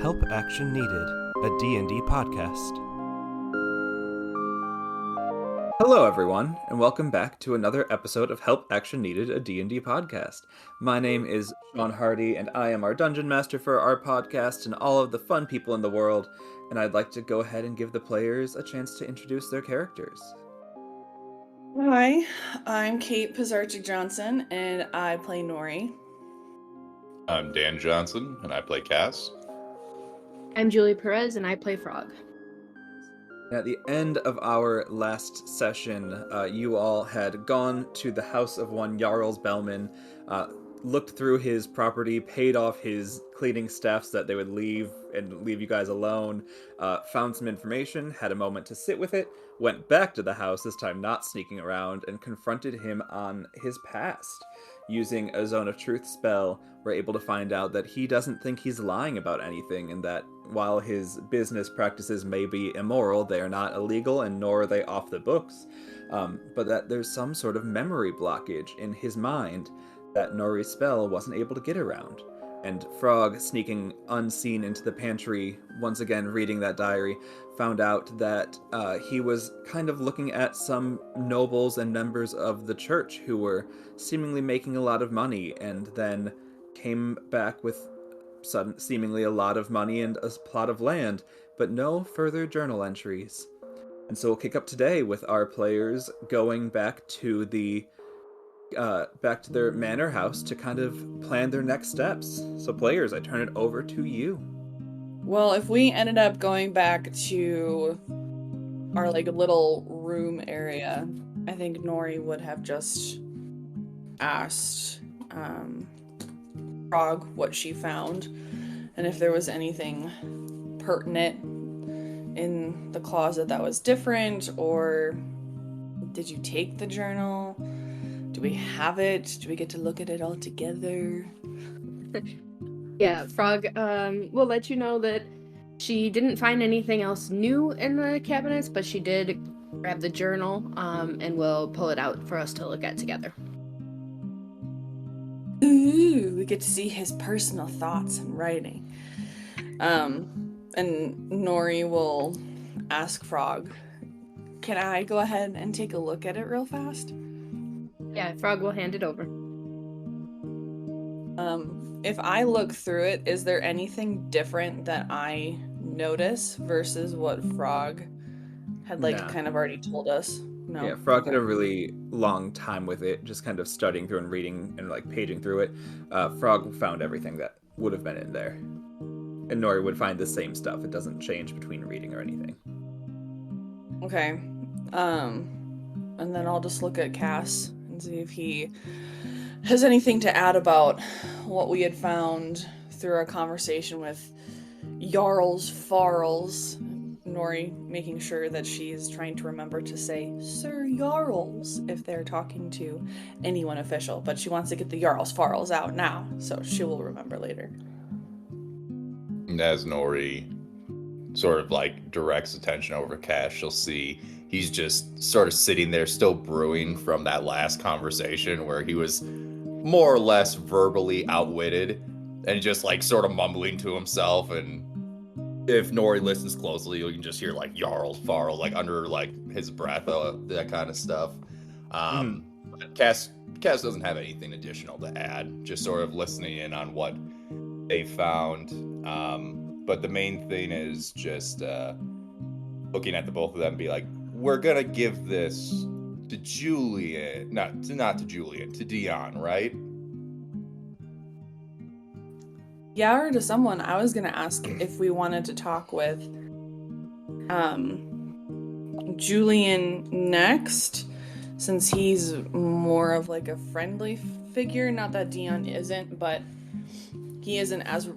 Help Action Needed, a D&D podcast. Hello everyone, and welcome back to another episode of Help Action Needed, a D&D podcast. My name is Sean Hardy, and I am our Dungeon Master for our podcast and all of the fun people in the world, and I'd like to go ahead and give the players a chance to introduce their characters. Hi, I'm Kate Pizarczyk-Johnson, and I play Nori. I'm Dan Johnson, and I play Cass. I'm Julie Perez, and I play Frog. At the end of our last session, you all had gone to the house of one Jarles Bellman, looked through his property, paid off his cleaning staff so that they would leave you guys alone, found some information, had a moment to sit with it, went back to the house, this time not sneaking around, and confronted him on his past. Using a Zone of Truth spell, we're able to find out that he doesn't think he's lying about anything, and that while his business practices may be immoral, they are not illegal, and nor are they off the books. But that there's some sort of memory blockage in his mind that Nori's spell wasn't able to get around. And Frog, sneaking unseen into the pantry, once again reading that diary, found out that he was kind of looking at some nobles and members of the church who were seemingly making a lot of money, and then came back with seemingly a lot of money and a plot of land, but no further journal entries. And so we'll kick up today with our players going back to their manor house to kind of plan their next steps. So players, I turn it over to you. Well, if we ended up going back to our little room area, I think Nori would have just asked Frog what she found, and if there was anything pertinent in the closet that was different, or did you take the journal? Do we have it? Do we get to look at it all together? Yeah, Frog will let you know that she didn't find anything else new in the cabinets, but she did grab the journal and will pull it out for us to look at together. Ooh, we get to see his personal thoughts in writing. And Nori will ask Frog, can I go ahead and take a look at it real fast? Yeah, Frog will hand it over. If I look through it, is there anything different that I notice versus what Frog had kind of already told us? No. Yeah, Frog had a really long time with it, just kind of studying through and reading and paging through it. Frog found everything that would have been in there. And Nori would find the same stuff. It doesn't change between reading or anything. Okay. And then I'll just look at Cass and see if he has anything to add about what we had found through our conversation with Jarles Farles. Nori making sure that she's trying to remember to say Sir Jarls if they're talking to anyone official, but she wants to get the Jarles Farles out now, so she will remember later. And as Nori sort of directs attention over Cass, she'll see he's just sort of sitting there still brewing from that last conversation where he was more or less verbally outwitted and just sort of mumbling to himself. And if Nori listens closely, you can just hear Jarls Farl under his breath, that kind of stuff. But Cass doesn't have anything additional to add, just sort of listening in on what they found. But the main thing is just looking at the both of them and be like, we're gonna give this to Julian, not to Julian, to Dion, right? Yeah, or to someone. I was gonna ask if we wanted to talk with Julian next, since he's more of a friendly figure. Not that Dion isn't, but he isn't as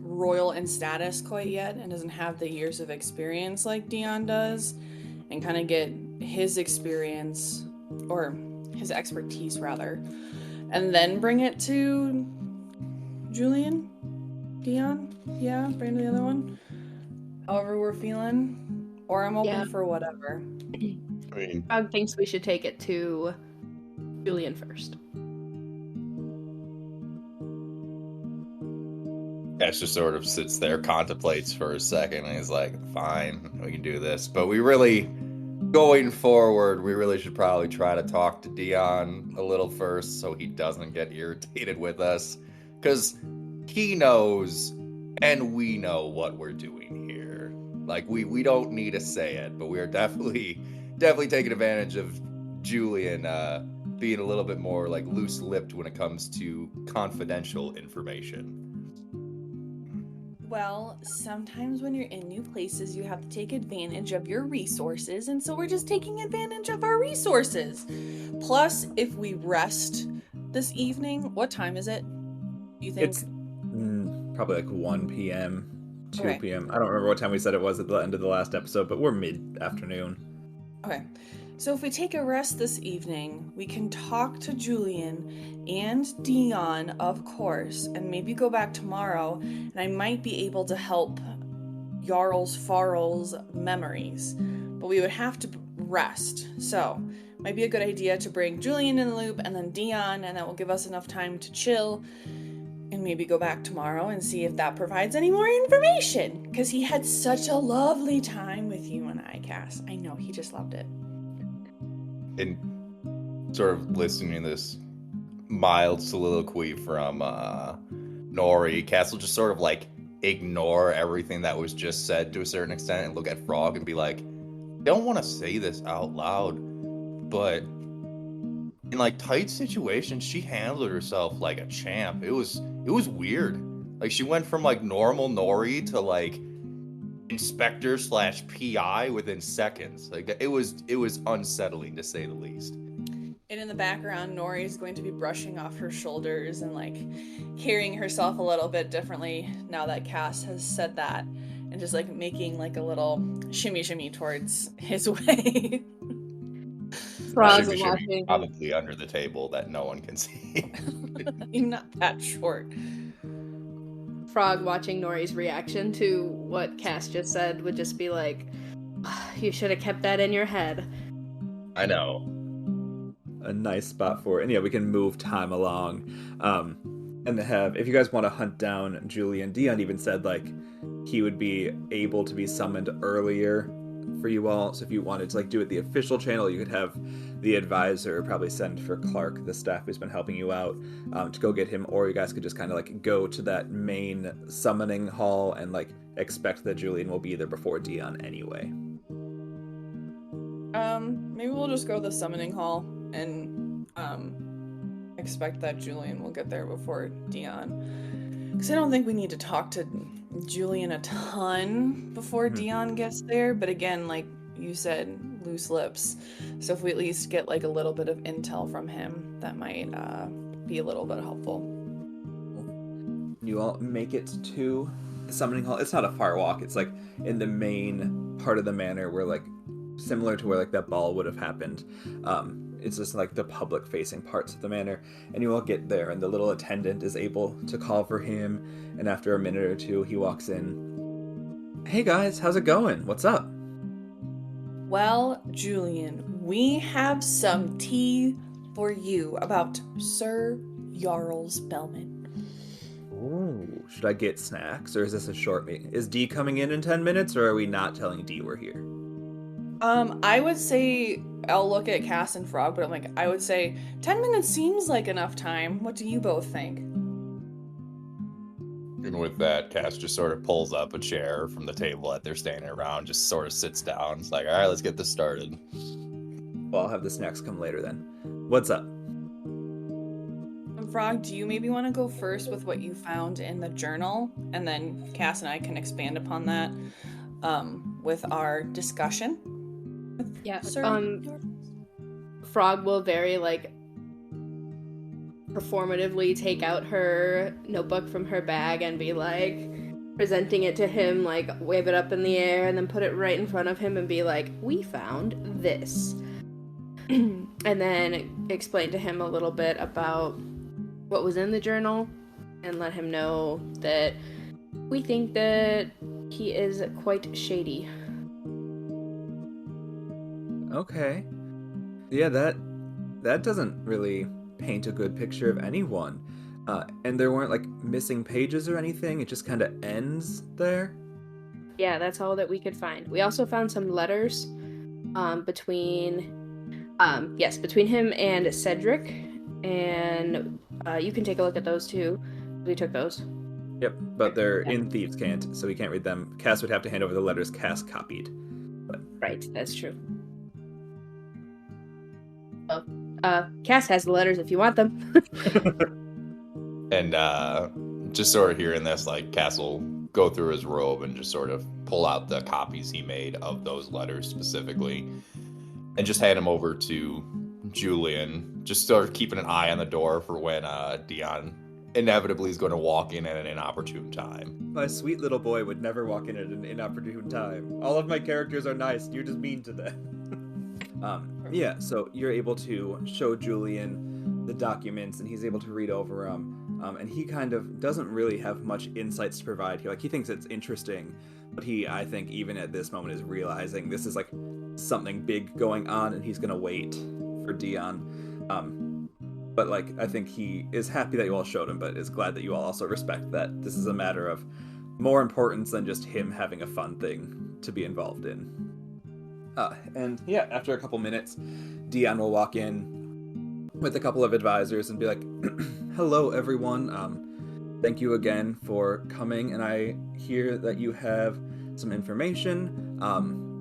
royal in status quite yet and doesn't have the years of experience like Dion does, and kind of get his experience, or his expertise rather, and then bring it to Julian? Dion? Yeah, bring to the other one. However we're feeling. Or I'm open for whatever. Frog thinks we should take it to Julian first. Cash just sort of sits there, contemplates for a second, and he's like, fine, we can do this. But going forward, we really should probably try to talk to Dion a little first so he doesn't get irritated with us. Because he knows, and we know what we're doing here. Like, we don't need to say it, but we are definitely taking advantage of Julian being a little bit more, like, loose-lipped when it comes to confidential information. Well, sometimes when you're in new places, you have to take advantage of your resources, and so we're just taking advantage of our resources. Plus, if we rest this evening, what time is it? You think? It's probably like 1 p.m., 2 Okay. p.m. I don't remember what time we said it was at the end of the last episode, but we're mid-afternoon. Okay. So if we take a rest this evening, we can talk to Julian and Dion, of course, and maybe go back tomorrow, and I might be able to help Jarls Farrell's memories. But we would have to rest. So, might be a good idea to bring Julian in the loop and then Dion, and that will give us enough time to chill and maybe go back tomorrow and see if that provides any more information. Because he had such a lovely time with you and I, Cass. I know, he just loved it. And sort of listening to this mild soliloquy from Nori, Cass will just sort of like ignore everything that was just said to a certain extent and look at Frog and be like, I don't want to say this out loud, but in like tight situations, she handled herself like a champ. It was weird. Like she went from like normal Nori to like inspector/PI within seconds. Like it was unsettling to say the least. And in the background, Nori is going to be brushing off her shoulders and like carrying herself a little bit differently now that Cass has said that, and just like making like a little shimmy towards his way. Frog's Shimmy, watching. probably under the table that no one can see. I'm not that short. Frog watching Nori's reaction to what Cass just said would just be like, you should have kept that in your head. I know. A nice spot for it. And yeah, we can move time along. And have, if you guys want to hunt down Julian, Dion even said like he would be able to be summoned earlier for you all. So if you wanted to like do it the official channel, you could have the advisor probably send for Clark, the staff who's been helping you out, to go get him, or you guys could just kind of like go to that main summoning hall and like expect that Julian will be there before Dion anyway. Maybe we'll just go to the summoning hall and expect that Julian will get there before Dion. Because I don't think we need to talk to Julian a ton before Dion gets there, but again, like you said, loose lips. So if we at least get like a little bit of intel from him, that might be a little bit helpful. You all make it to the summoning hall. It's not a far walk. It's like in the main part of the manor where like similar to where like that ball would have happened. It's just like the public facing parts of the manor, and you all get there and the little attendant is able to call for him, and after a minute or two he walks in. Hey guys, how's it going? What's up? Well, Julian, we have some tea for you about Sir Jarles Bellman. Ooh, should I get snacks, or is this a short meeting? Is Dee coming in 10 minutes, or are we not telling Dee we're here? I would say, I'll look at Cass and Frog, but I'm like, I would say 10 minutes seems like enough time. What do you both think? And with that, Cass just sort of pulls up a chair from the table that they're standing around, just sort of sits down. It's like, all right, let's get this started. Well, I'll have the snacks come later then. What's up? Frog, do you maybe want to go first with what you found in the journal? And then Cass and I can expand upon that with our discussion. Yeah. Sir, Frog will very like performatively take out her notebook from her bag and be like presenting it to him, like wave it up in the air and then put it right in front of him and be like, we found this. And then explain to him a little bit about what was in the journal and let him know that we think that he is quite shady. Okay. Yeah, that doesn't really paint a good picture of anyone. And there weren't like missing pages or anything. It just kind of ends there. Yeah, that's all that we could find. We also found some letters between him and Cedric, and you can take a look at those too. We took those. Yep, but they're in Thieves' Cant, so we can't read them. Cass would have to hand over the letters Cass copied. But... Right, that's true. Oh, Cass has the letters if you want them. And just sort of hearing this, like, Cass will go through his robe and just sort of pull out the copies he made of those letters specifically, and just hand them over to Julian, just sort of keeping an eye on the door for when Dion inevitably is going to walk in at an inopportune time. My sweet little boy would never walk in at an inopportune time. All of my characters are nice, you're just mean to them. Yeah, so you're able to show Julian the documents, and he's able to read over them. And he kind of doesn't really have much insights to provide here. Like, he thinks it's interesting, but he, I think, even at this moment is realizing this is, like, something big going on, and he's gonna wait for Dion. But, like, I think he is happy that you all showed him, but is glad that you all also respect that this is a matter of more importance than just him having a fun thing to be involved in. And, yeah, after a couple minutes, Dion will walk in with a couple of advisors and be like, hello, everyone. Thank you again for coming, and I hear that you have some information,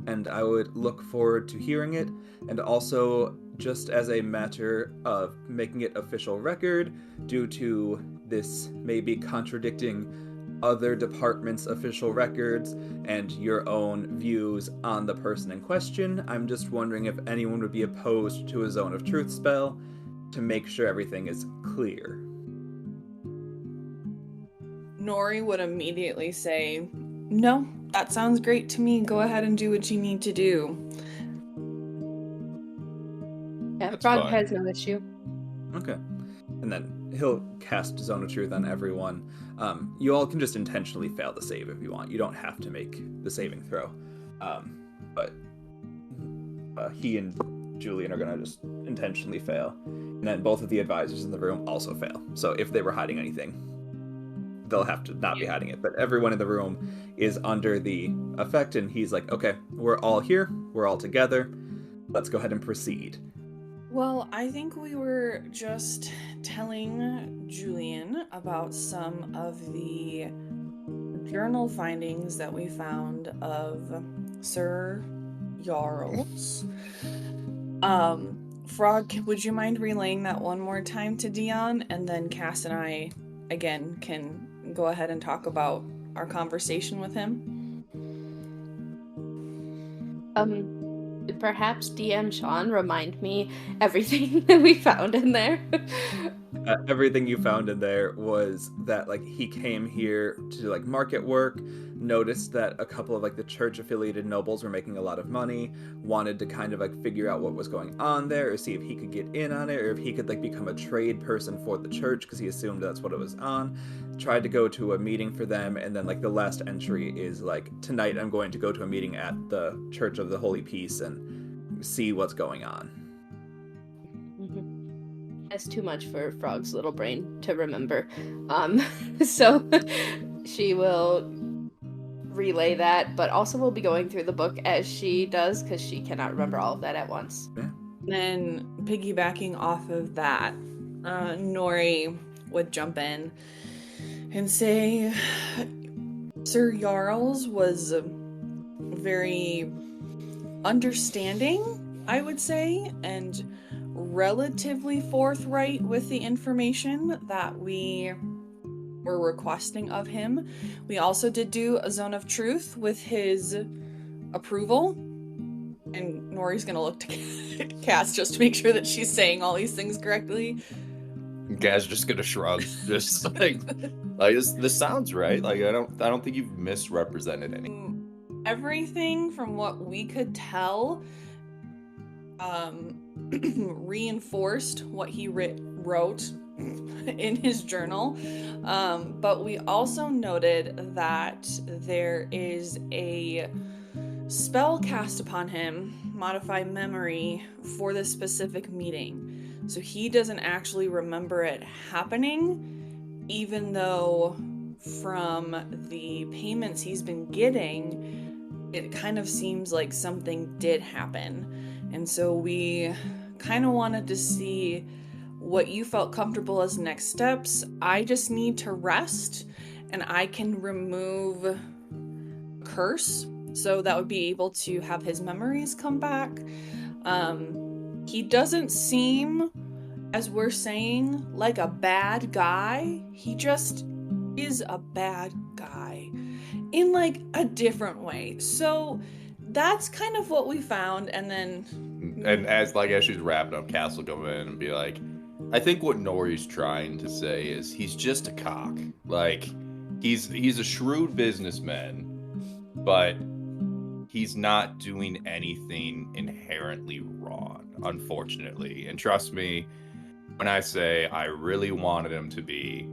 and I would look forward to hearing it. And also, just as a matter of making it official record, due to this maybe contradicting other departments' official records and your own views on the person in question, I'm just wondering if anyone would be opposed to a Zone of Truth spell to make sure everything is clear. Nori would immediately say, no, that sounds great to me. Go ahead and do what you need to do. Yeah, Frog has no issue. Okay. And then he'll cast Zone of Truth on everyone. You all can just intentionally fail the save if you want. You don't have to make the saving throw. But he and Julian are going to just intentionally fail. And then both of the advisors in the room also fail. So if they were hiding anything, they'll have to not be hiding it. But everyone in the room is under the effect, and he's like, okay, we're all here. We're all together. Let's go ahead and proceed. Well, I think we were just telling Julian about some of the journal findings that we found of Sir Jarles. Frog, would you mind relaying that one more time to Dion? And then Cass and I, again, can go ahead and talk about our conversation with him. Perhaps DM Sean remind me everything that we found in there. Everything you found in there was that, like, he came here to do, like, market work, noticed that a couple of, like, the church-affiliated nobles were making a lot of money, wanted to kind of, like, figure out what was going on there, or see if he could get in on it, or if he could, like, become a trade person for the church, because he assumed that's what it was on. Tried to go to a meeting for them, and then, like, the last entry is, like, tonight I'm going to go to a meeting at the Church of the Holy Peace and see what's going on. That's too much for Frog's little brain to remember. So she will relay that, but also will be going through the book as she does, because she cannot remember all of that at once. Yeah. Then, piggybacking off of that, Nori would jump in and say, Sir Jarles was very understanding, I would say, and relatively forthright with the information that we were requesting of him. We also did do a Zone of Truth with his approval, and Nori's gonna look to Cass just to make sure that she's saying all these things correctly. Cass just gonna shrug, just like this sounds right. Like I don't think you've misrepresented anything. Everything from what we could tell reinforced what he wrote in his journal, but we also noted that there is a spell cast upon him, Modify Memory, for this specific meeting. So he doesn't actually remember it happening. even though from the payments he's been getting, it kind of seems like something did happen. And so we kind of wanted to see what you felt comfortable as next steps. I just need to rest, and I can remove curse, so that would be able to have his memories come back. He doesn't seem, as we're saying, like a bad guy. He just is a bad guy in like a different way. So that's kind of what we found. And then as she's wrapping up, Cass will come in and be like, I think what Nori's trying to say is he's just a cock. Like, he's a shrewd businessman, but he's not doing anything inherently wrong, unfortunately. And trust me when I say I really wanted him to be,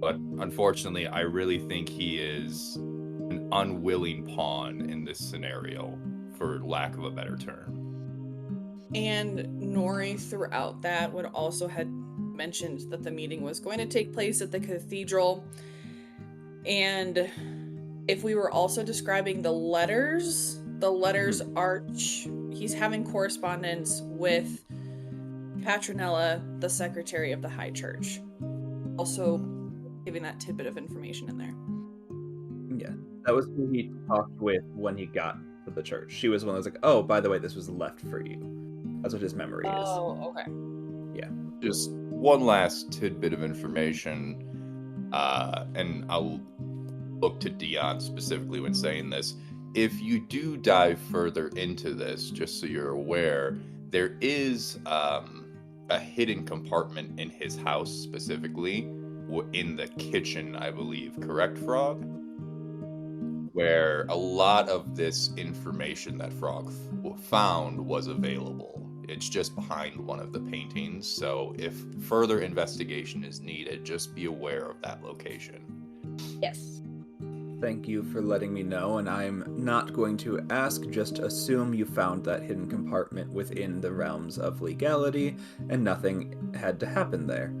but unfortunately I really think he is an unwilling pawn in this scenario, for lack of a better term. And Nori throughout that would also had mentioned that the meeting was going to take place at the cathedral. And if we were also describing the letters are, he's having correspondence with Patronella, the secretary of the High Church. Also giving that tidbit of information in there. Yeah, that was who he talked with when he got to the church. She was the one that was like, oh, by the way, this was left for you. That's what his memory is. Oh, okay. Yeah. Just one last tidbit of information, and I'll look to Dion specifically when saying this. If you do dive further into this, just so you're aware, there is a hidden compartment in his house, specifically in the kitchen, I believe. Correct, Frog? Where a lot of this information that Frog found was available. It's just behind one of the paintings, so if further investigation is needed, just be aware of that location. Yes. Thank you for letting me know, and I'm not going to ask, just assume you found that hidden compartment within the realms of legality, and nothing had to happen there.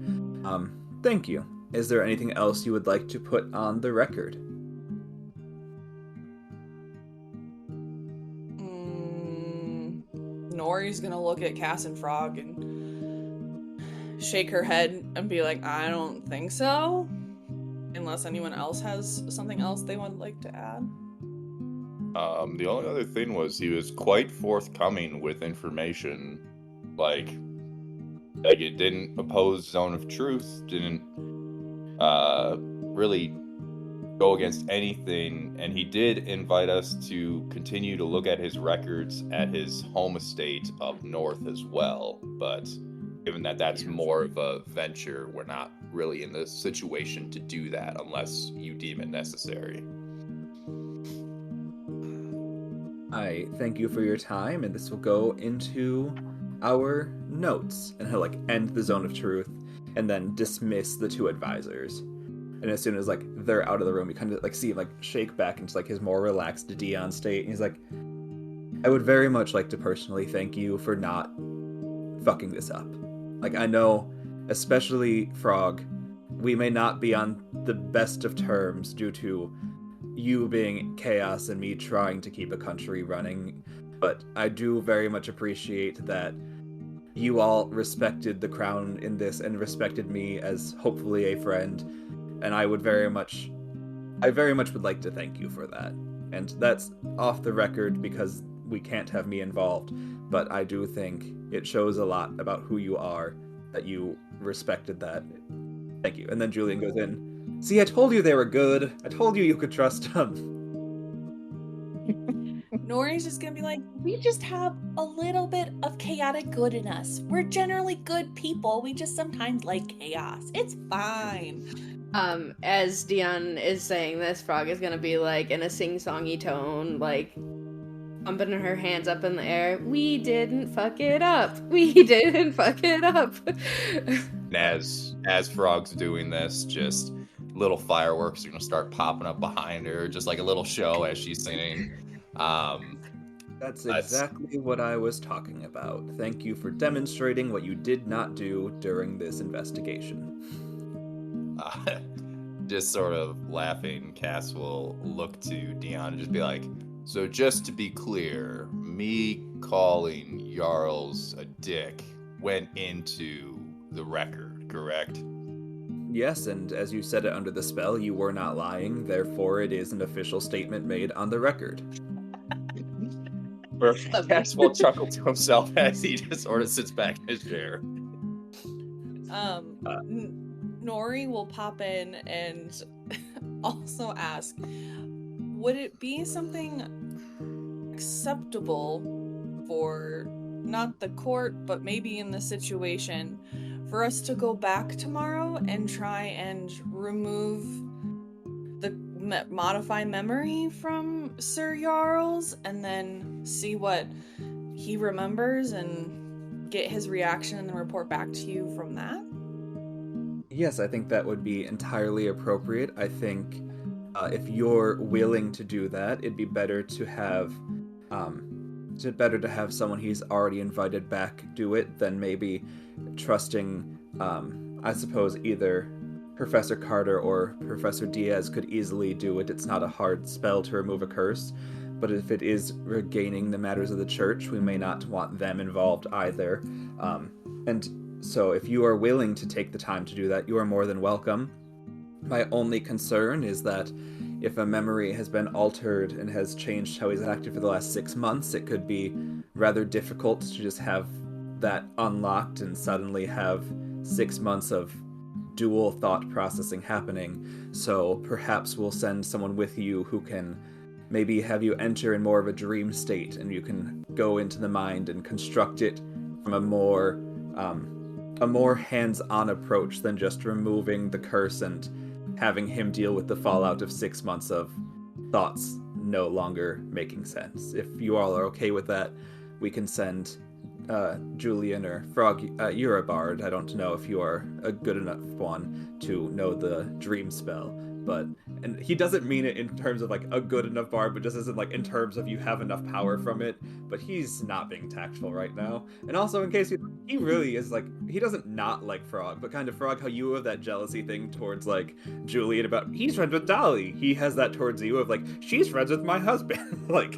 Thank you. Is there anything else you would like to put on the record? Nori's gonna look at Cass and Frog and shake her head and be like, I don't think so. Unless anyone else has something else they would like to add. The only other thing was he was quite forthcoming with information. Like it didn't oppose Zone of Truth, didn't really go against anything, and he did invite us to continue to look at his records at his home estate up north as well, but given that that's more of a venture, we're not really in the situation to do that unless you deem it necessary. I thank you for your time, and this will go into our notes, and he'll end the Zone of Truth and then dismiss the two advisors. And as soon as they're out of the room, you kind of see him shake back into his more relaxed Dion state, and he's like, I would very much like to personally thank you for not fucking this up. I know, especially Frog, we may not be on the best of terms due to you being chaos and me trying to keep a country running, but I do very much appreciate that you all respected the crown in this and respected me as hopefully a friend, and I very much would like to thank you for that. And that's off the record because we can't have me involved, but I do think it shows a lot about who you are that you respected that. Thank you. And then Julian goes in, see, I told you they were good. I told you could trust them. Nori's just gonna be like, we just have a little bit of chaotic good in us. We're generally good people. We just sometimes like chaos. It's fine. As Dion is saying this, Frog is gonna be in a sing-songy tone, pumping her hands up in the air. We didn't fuck it up. We didn't fuck it up. As Frog's doing this, just little fireworks are gonna start popping up behind her, just like a little show as she's singing. That's exactly what I was talking about. Thank you for demonstrating what you did not do during this investigation. Just sort of laughing, Cass will look to Dion and just be like, so just to be clear, me calling Jarls a dick went into the record, correct? Yes, and as you said it under the spell, you were not lying, therefore it is an official statement made on the record. Cass will chuckle to himself as he just sort of sits back in his chair. Nori will pop in and also ask, would it be something acceptable for not the court, but maybe in the situation, for us to go back tomorrow and try and remove the modify memory from Sir Jarls and then see what he remembers and get his reaction and then report back to you from that? Yes, I think that would be entirely appropriate. I think if you're willing to do that, it'd be better to have someone he's already invited back do it than maybe trusting, I suppose, either Professor Carter or Professor Diaz could easily do it. It's not a hard spell to remove a curse, but if it is regaining the matters of the church, we may not want them involved either. And so if you are willing to take the time to do that, you are more than welcome. My only concern is that if a memory has been altered and has changed how he's acted for the last 6 months, it could be rather difficult to just have that unlocked and suddenly have 6 months of dual thought processing happening. So perhaps we'll send someone with you who can maybe have you enter in more of a dream state, and you can go into the mind and construct it from a more hands-on approach than just removing the curse and having him deal with the fallout of 6 months of thoughts no longer making sense. If you all are okay with that, we can send Julian or Frog. You're a bard. I don't know if you are a good enough one to know the dream spell, and he doesn't mean it in terms of like a good enough bard, but just as in like in terms of you have enough power from it. But he's not being tactful right now. And also, in case he really is like, he doesn't not like Frog, but kind of Frog, how you have that jealousy thing towards like Julian about he's friends with Dolly. He has that towards you of like she's friends with my husband. like,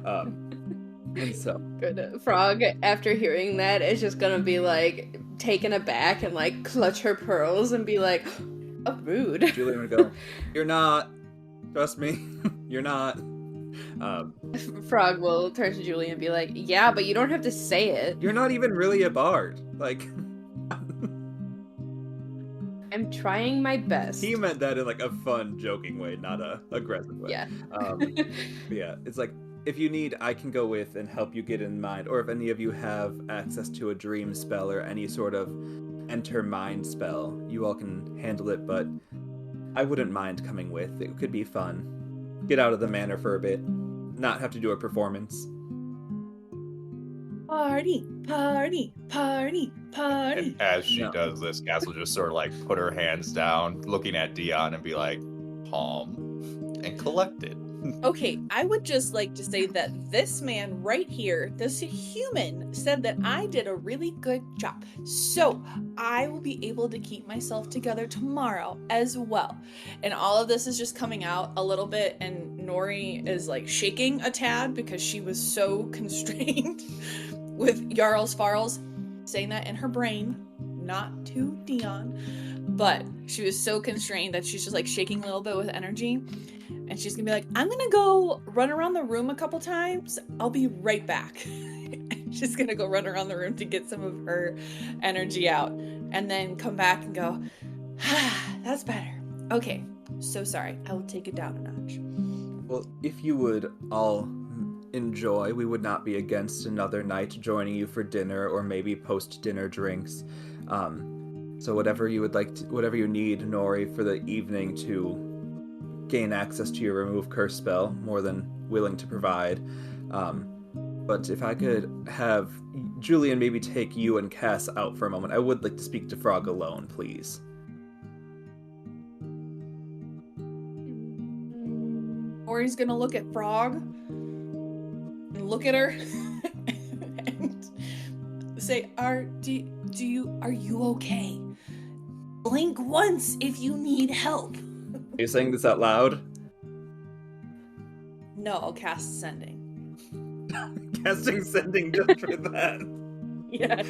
and so Good. Frog, after hearing that, is just gonna be like taken aback and like clutch her pearls and be like, "Oh, rude." Julian would go, "You're not. Trust me, you're not." Frog will turn to Julian and be like, "Yeah, but you don't have to say it. You're not even really a bard. Like, I'm trying my best." he meant that in like a fun, joking way, not a aggressive way. Yeah. Yeah, it's like, if you need, I can go with and help you get in mind, or if any of you have access to a dream spell or any sort of enter mind spell, you all can handle it, but I wouldn't mind coming with. It could be fun. Get out of the manor for a bit. Not have to do a performance. Party, party, party, party. And as she does this, Cass will just sort of like put her hands down, looking at Dion and be like, calm and collected. Okay, I would just like to say that this man right here, this human, said that I did a really good job. So I will be able to keep myself together tomorrow as well. And all of this is just coming out a little bit, and Nori is like shaking a tad because she was so constrained with Jarls Farls saying that in her brain, not to Dion, but she was so constrained that she's just like shaking a little bit with energy. And she's gonna be like, I'm gonna go run around the room a couple times. I'll be right back. She's gonna go run around the room to get some of her energy out and then come back and go, that's better. Okay, so sorry. I will take it down a notch. Well, if you would all enjoy, we would not be against another night joining you for dinner or maybe post-dinner drinks. So whatever you would like to, whatever you need, Nori, for the evening to gain access to your remove curse spell, more than willing to provide. But if I could have Julian maybe take you and Cass out for a moment, I would like to speak to Frog alone, please. Nori's gonna look at Frog and look at her and say, are you okay? Blink once if you need help. Are you saying this out loud? No, I'll cast sending. Casting sending just for that. Yeah.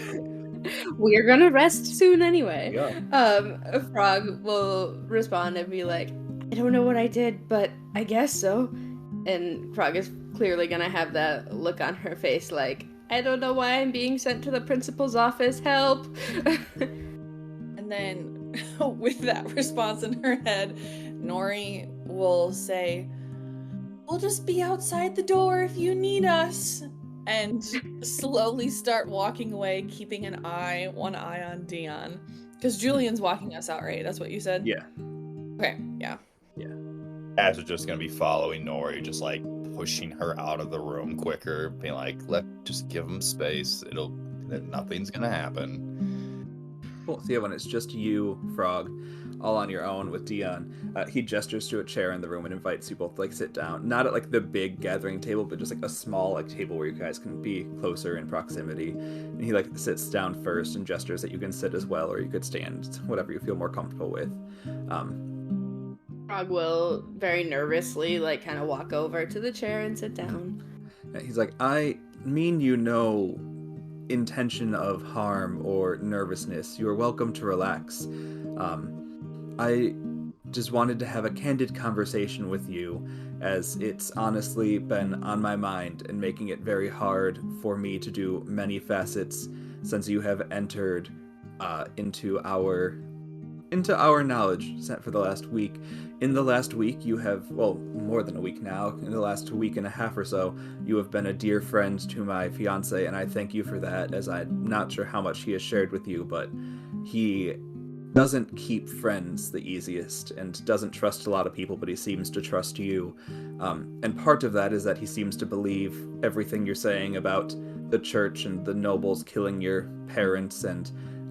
We're gonna rest soon anyway. Yeah. Frog will respond and be like, I don't know what I did, but I guess so. And Frog is clearly gonna have that look on her face like, I don't know why I'm being sent to the principal's office, help! And then, with that response in her head, Nori will say, we'll just be outside the door if you need us. And slowly start walking away, keeping one eye on Dion. Because Julian's walking us out, right? That's what you said? Yeah. Okay, yeah. Ash is just gonna be following Nori, just like pushing her out of the room quicker, being like, just give him space. Nothing's gonna happen. Cool. So yeah, when it's just you, Frog, all on your own with Dion, he gestures to a chair in the room and invites you both to like sit down. Not at like the big gathering table, but just like a small like table where you guys can be closer in proximity. And he like sits down first and gestures that you can sit as well, or you could stand, whatever you feel more comfortable with. Frog will very nervously like kind of walk over to the chair and sit down. He's like, I mean you no intention of harm or nervousness. You are welcome to relax. I just wanted to have a candid conversation with you, as it's honestly been on my mind and making it very hard for me to do many facets since you have entered into our knowledge set for the last week. In the last week, you have, well, more than a week now, in the last week and a half or so, you have been a dear friend to my fiance, and I thank you for that, as I'm not sure how much he has shared with you, but he doesn't keep friends the easiest and doesn't trust a lot of people, but he seems to trust you. And part of that is that he seems to believe everything you're saying about the church and the nobles killing your parents and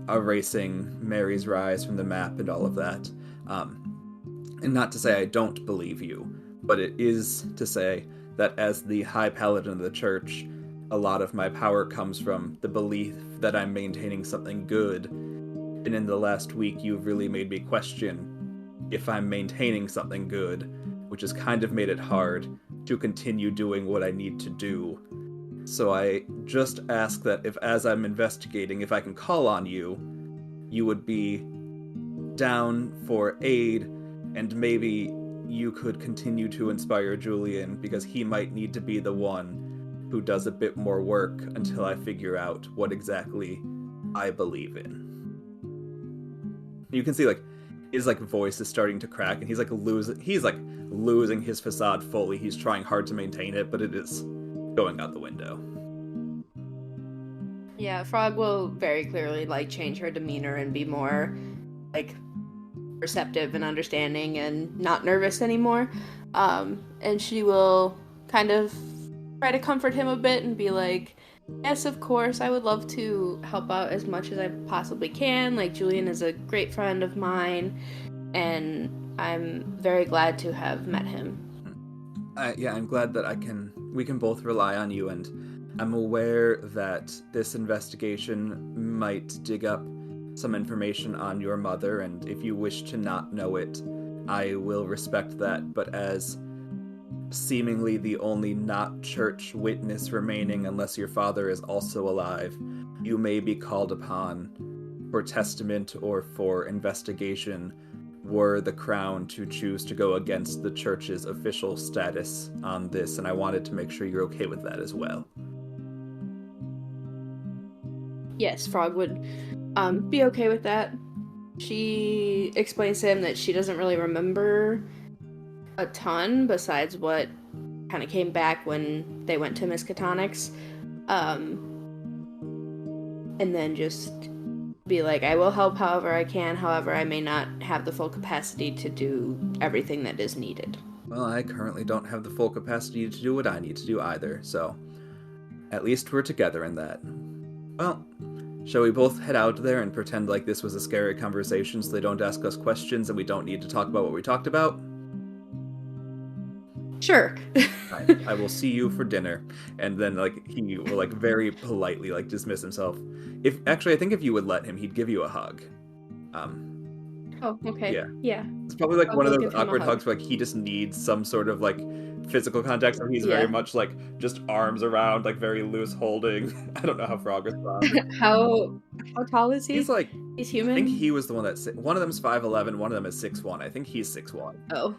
erasing Mary's rise from the map and all of that. And not to say I don't believe you, but it is to say that as the High Paladin of the church, a lot of my power comes from the belief that I'm maintaining something good. And in the last week, you've really made me question if I'm maintaining something good, which has kind of made it hard to continue doing what I need to do. So I just ask that if, as I'm investigating, if I can call on you, you would be down for aid, and maybe you could continue to inspire Julian, because he might need to be the one who does a bit more work until I figure out what exactly I believe in. You can see like his like voice is starting to crack, and he's like losing his facade fully. He's trying hard to maintain it, but it is going out the window. Yeah, Frog will very clearly like change her demeanor and be more like receptive and understanding and not nervous anymore. And she will kind of try to comfort him a bit and be like, yes, of course, I would love to help out as much as I possibly can. Like, Julian is a great friend of mine, and I'm very glad to have met him. I'm glad that we can both rely on you, and I'm aware that this investigation might dig up some information on your mother, and if you wish to not know it, I will respect that, but as seemingly the only not church witness remaining, unless your father is also alive, you may be called upon for testament or for investigation were the crown to choose to go against the church's official status on this, and I wanted to make sure you're okay with that as well. Yes, Frog would be okay with that. She explains to him that she doesn't really remember a ton besides what kind of came back when they went to Miskatonics. And then just be like, I will help however I can, however I may not have the full capacity to do everything that is needed. Well, I currently don't have the full capacity to do what I need to do either, so at least we're together in that. Well, shall we both head out there and pretend like this was a scary conversation so they don't ask us questions and we don't need to talk about what we talked about? Sure. I will see you for dinner. And then he will very politely dismiss himself. I think if you would let him, he'd give you a hug. Oh, okay. Yeah. Yeah. It's probably like I'll one of go those give him a awkward hug. hugs where like he just needs some sort of like physical contact, so he's very Yeah. much like just arms around, like very loose holding. I don't know how Frog responds. How tall is He's he? like, He's I think human? he was the one that one of them's 5'11", one of them is 6'1". I think he's 6'1". Oh.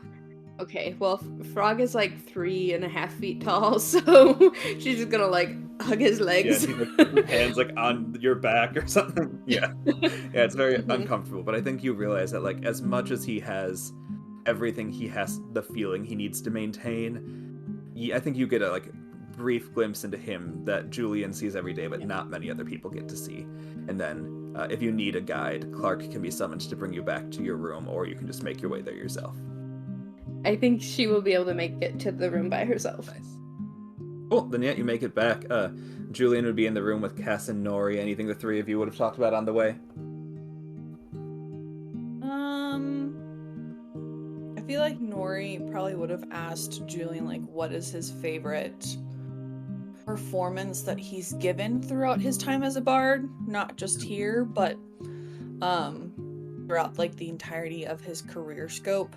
Okay. Well, Frog is like 3.5 feet tall, so she's just gonna like hug his Yeah, legs. and he like puts his hands like on your back or something. Yeah. Yeah, it's very Mhm. uncomfortable, but I think you realize that like as much as he has everything, he has the feeling he needs to maintain. I think you get a like brief glimpse into him that Julian sees every day, but not many other people get to see. And then if you need a guide, Clark can be summoned to bring you back to your room, or you can just make your way there yourself. I think she will be able to make it to the room by herself. Nice. Cool. Then yeah, you make it back. Julian would be in the room with Cass and Nori. Anything the three of you would have talked about on the way? I feel like Nori probably would have asked Julian, like, what is his favorite performance that he's given throughout his time as a bard, not just here, but throughout like the entirety of his career scope,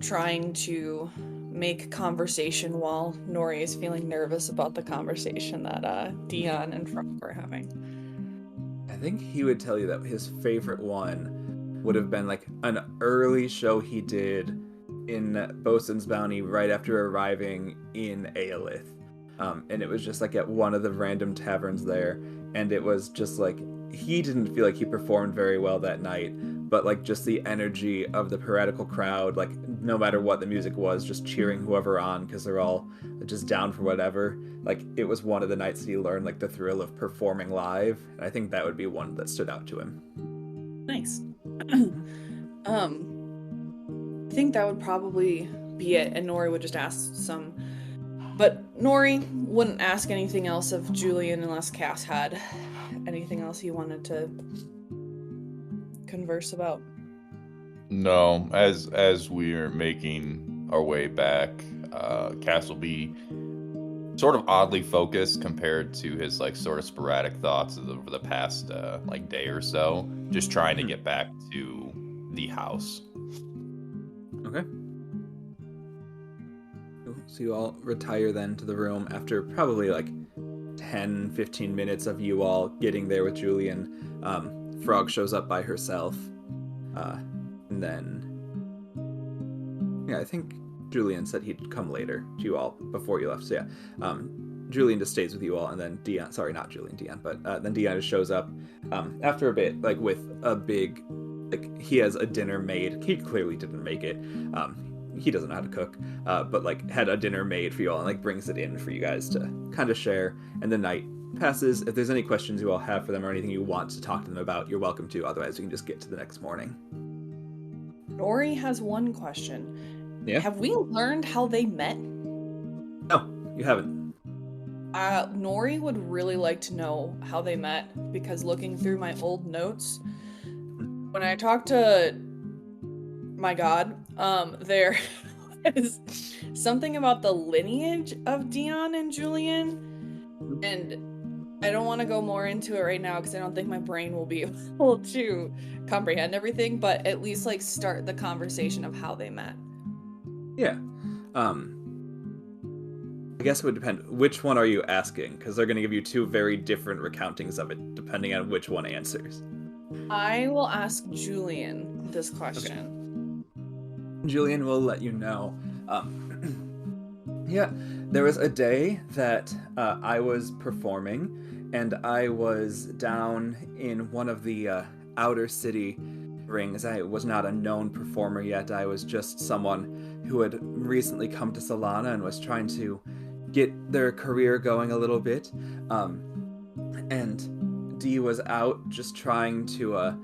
trying to make conversation while Nori is feeling nervous about the conversation that Dion and Frog were having. I think he would tell you that his favorite one would have been like an early show he did in Bosun's Bounty right after arriving in Aelith. And it was just like at one of the random taverns there, and it was just like he didn't feel like he performed very well that night, but like just the energy of the piratical crowd, like no matter what the music was, just cheering whoever on because they're all just down for whatever. Like it was one of the nights that he learned like the thrill of performing live, and I think that would be one that stood out to him. Nice. I think that would probably be it, and Nori would just ask some. But Nori wouldn't ask anything else of Julian unless Cass had anything else he wanted to converse about. No, as we're making our way back, Cass will be sort of oddly focused compared to his like sort of sporadic thoughts over the past like day or so, just trying to get back to the house. Okay. So you all retire then to the room after probably like 10-15 minutes of you all getting there with Julian. Frog shows up by herself, and then I think Julian said he'd come later to you all before you left. So yeah, Julian just stays with you all, and then Dion, sorry, not Julian, Dion, but then Dion just shows up after a bit, like with a big, like he has a dinner made. He clearly didn't make it. He doesn't know how to cook, but like had a dinner made for you all and like brings it in for you guys to kind of share. And the night passes. If there's any questions you all have for them or anything you want to talk to them about, you're welcome to. Otherwise, you can just get to the next morning. Nori has one question. Yeah? Have we learned how they met? No, you haven't. Nori would really like to know how they met, because looking through my old notes, when I talked to my god, there is something about the lineage of Dion and Julian, and I don't want to go more into it right now because I don't think my brain will be able to comprehend everything, but at least like start the conversation of how they met. Yeah. I guess it would depend. Which one are you asking? Because they're going to give you two very different recountings of it, depending on which one answers. I will ask Julian this question. Okay. Julian will let you know. Yeah, there was a day that I was performing, and I was down in one of the outer city rings. I was not a known performer yet. I was just someone who had recently come to Solana and was trying to get their career going a little bit. And Dee was out just trying to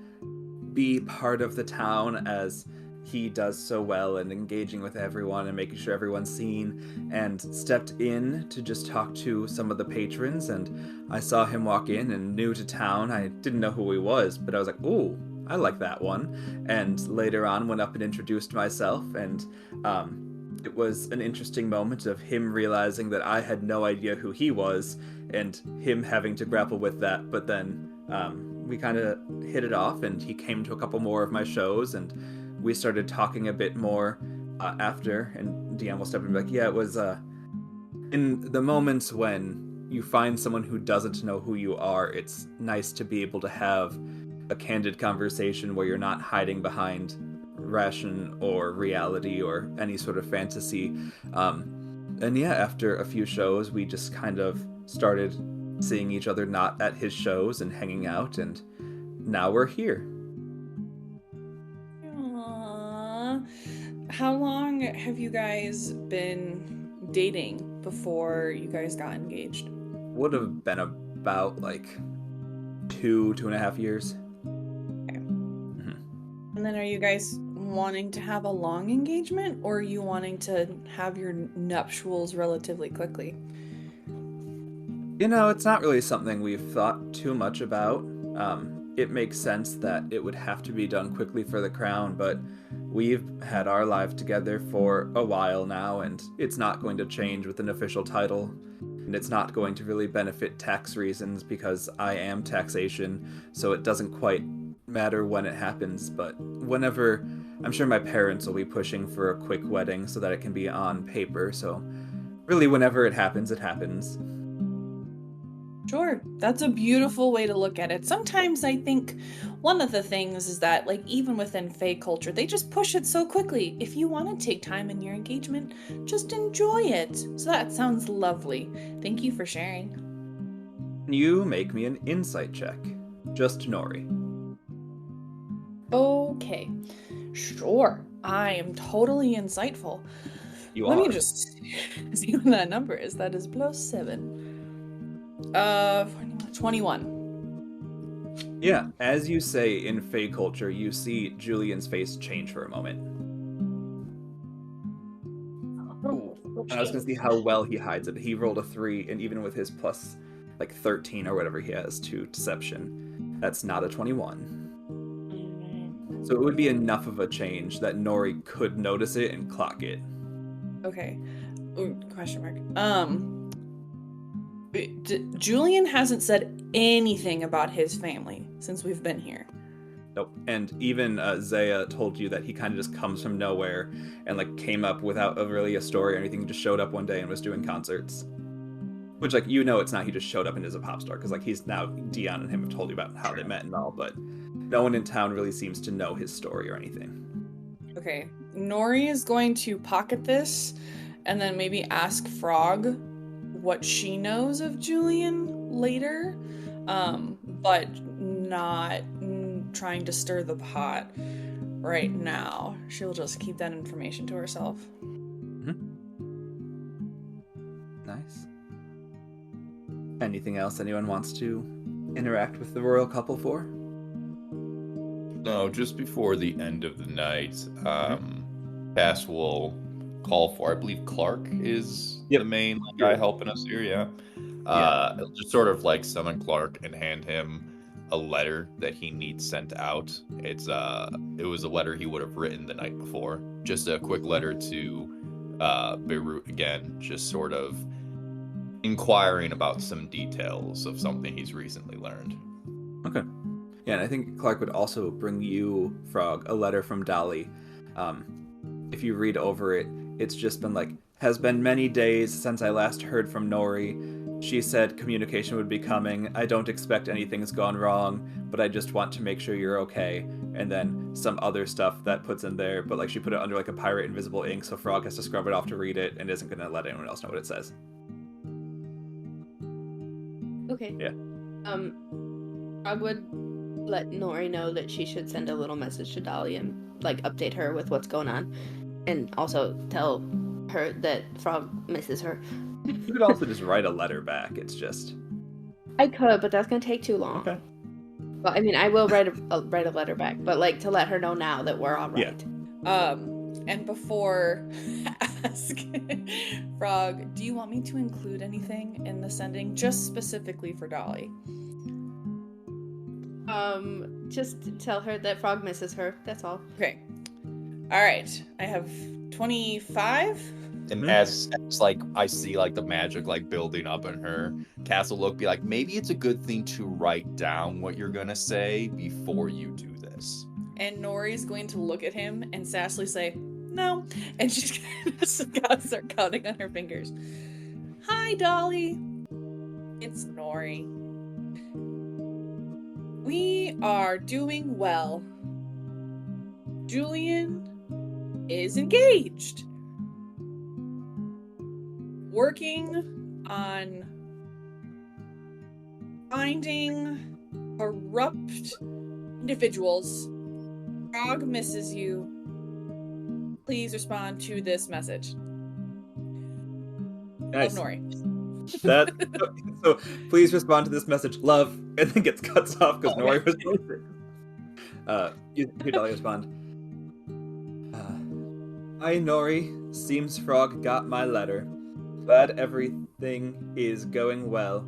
be part of the town as he does so well, and engaging with everyone and making sure everyone's seen, and stepped in to just talk to some of the patrons. And I saw him walk in, and new to town, I didn't know who he was, but I was like, ooh, I like that one. And later on went up and introduced myself, and it was an interesting moment of him realizing that I had no idea who he was, and him having to grapple with that, but then we kind of hit it off, and he came to a couple more of my shows, and we started talking a bit more after. And Deanne will step in and be like, yeah, it was in the moments when you find someone who doesn't know who you are, it's nice to be able to have a candid conversation where you're not hiding behind ration or reality or any sort of fantasy. And yeah, after a few shows, we just kind of started seeing each other not at his shows and hanging out, and now we're here. Aww. How long have you guys been dating before you guys got engaged? Would have been about like 2.5 years. Okay. And then are you guys wanting to have a long engagement, or are you wanting to have your nuptials relatively quickly? You know, it's not really something we've thought too much about. It makes sense that it would have to be done quickly for the crown, but we've had our life together for a while now, and it's not going to change with an official title. And it's not going to really benefit tax reasons because I am taxation, so it doesn't quite matter when it happens. But whenever, I'm sure my parents will be pushing for a quick wedding so that it can be on paper, so really whenever it happens, it happens. Sure, that's a beautiful way to look at it. Sometimes I think one of the things is that, like, even within Fae culture, they just push it so quickly. If you want to take time in your engagement, just enjoy it. So that sounds lovely. Thank you for sharing. You make me an insight check. Just Nori. Okay, sure. I am totally insightful. Let me just see what that number is. That is +7. 21. Yeah, as you say in Fae culture, you see Julian's face change for a moment. Ooh. And I was going to see how well he hides it. He rolled a 3, and even with his plus, like, 13 or whatever he has to deception, that's not a 21. So it would be enough of a change that Nori could notice it and clock it. Okay. Ooh, question mark. Julian hasn't said anything about his family since we've been here. Nope. And even Zaya told you that he kind of just comes from nowhere and like came up without really a story or anything. He just showed up one day and was doing concerts. Which, like, you know, it's not he just showed up and is a pop star, because like he's now, Dion and him have told you about how they met and all, but no one in town really seems to know his story or anything. Okay. Nori is going to pocket this and then maybe ask Frog what she knows of Julian later, but not trying to stir the pot right now. She'll just keep that information to herself. Mm-hmm. Nice. Anything else anyone wants to interact with the royal couple for? No, just before the end of the night, Cass will call for, I believe Clark is the main guy helping us here, yeah. He'll just sort of like summon Clark and hand him a letter that he needs sent out. It was a letter he would have written the night before. Just a quick letter to Beirut again, just sort of inquiring about some details of something he's recently learned. Okay. Yeah, and I think Clark would also bring you, Frog, a letter from Dolly. If you read over it, it's just been like, has been many days since I last heard from Nori. She said communication would be coming. I don't expect anything's gone wrong, but I just want to make sure you're okay. And then some other stuff that puts in there, but like she put it under like a pirate invisible ink, so Frog has to scrub it off to read it and isn't going to let anyone else know what it says. Okay. Yeah. I would let Nori know that she should send a little message to Dolly and like update her with what's going on, and also tell her that Frog misses her. You could also just write a letter back. It's just... I could, but that's gonna take too long. Okay. Well, I mean, I will write a letter back, but like to let her know now that we're all right. Yeah. And before ask Frog, do you want me to include anything in the sending, just specifically for Dolly? Just tell her that Frog misses her. That's all. Okay. All right. I have 25. And as like I see like the magic like building up in her, Cass will look, be like, maybe it's a good thing to write down what you're gonna say before you do this. And Nori's going to look at him and sassily say, no. And she's gonna start counting on her fingers. Hi, Dolly. It's Nori. We are doing well. Julian is engaged. Working on finding corrupt individuals. Frog misses you. Please respond to this message. Nice. Love, Nori. So please respond to this message, love, and then gets cuts off because Nori was you Dolly respond. Hi Nori, seems Frog got my letter. Glad everything is going well.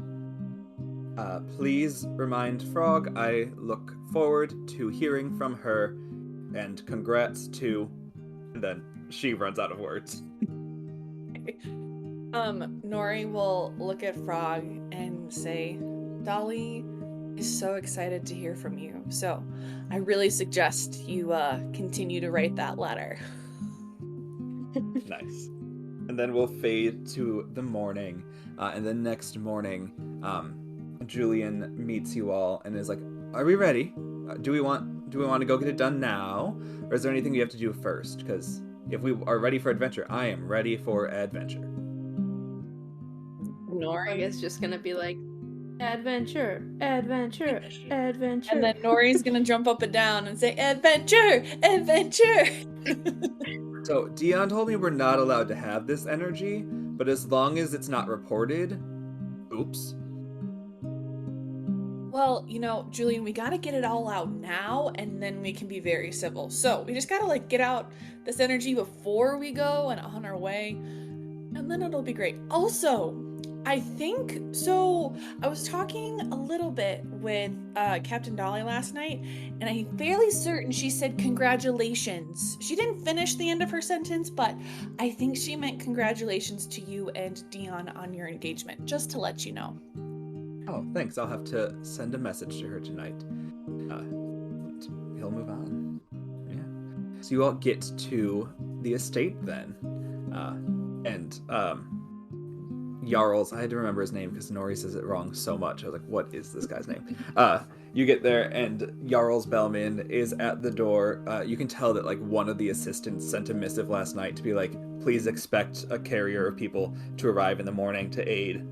Please remind Frog I look forward to hearing from her, and congrats to... And then she runs out of words. Nori will look at Frog and say, Dolly is so excited to hear from you, so I really suggest you continue to write that letter. Nice. And then we'll fade to the morning, and the next morning, Julian meets you all and is like, "Are we ready? Do we want to go get it done now, or is there anything we have to do first? Because if we are ready for adventure, I am ready for adventure." Nori is just gonna be like, adventure, adventure, adventure. And then Nori's gonna jump up and down and say, adventure, adventure. So Dion told me we're not allowed to have this energy, but as long as it's not reported, oops. Well, Julian, we gotta get it all out now, and then we can be very civil. So we just gotta get out this energy before we go and on our way, and then it'll be great. Also, I think, so I was talking a little bit with Captain Dolly last night, and I'm fairly certain she said congratulations. She didn't finish the end of her sentence, but I think she meant congratulations to you and Dion on your engagement, just to let you know. Oh, thanks. I'll have to send a message to her tonight. He'll move on. Yeah. So you all get to the estate then. And Jarles, I had to remember his name because Nori says it wrong so much. I was like, what is this guy's name? You get there and Jarles Bellman is at the door. You can tell that one of the assistants sent a missive last night to be like, please expect a carrier of people to arrive in the morning to aid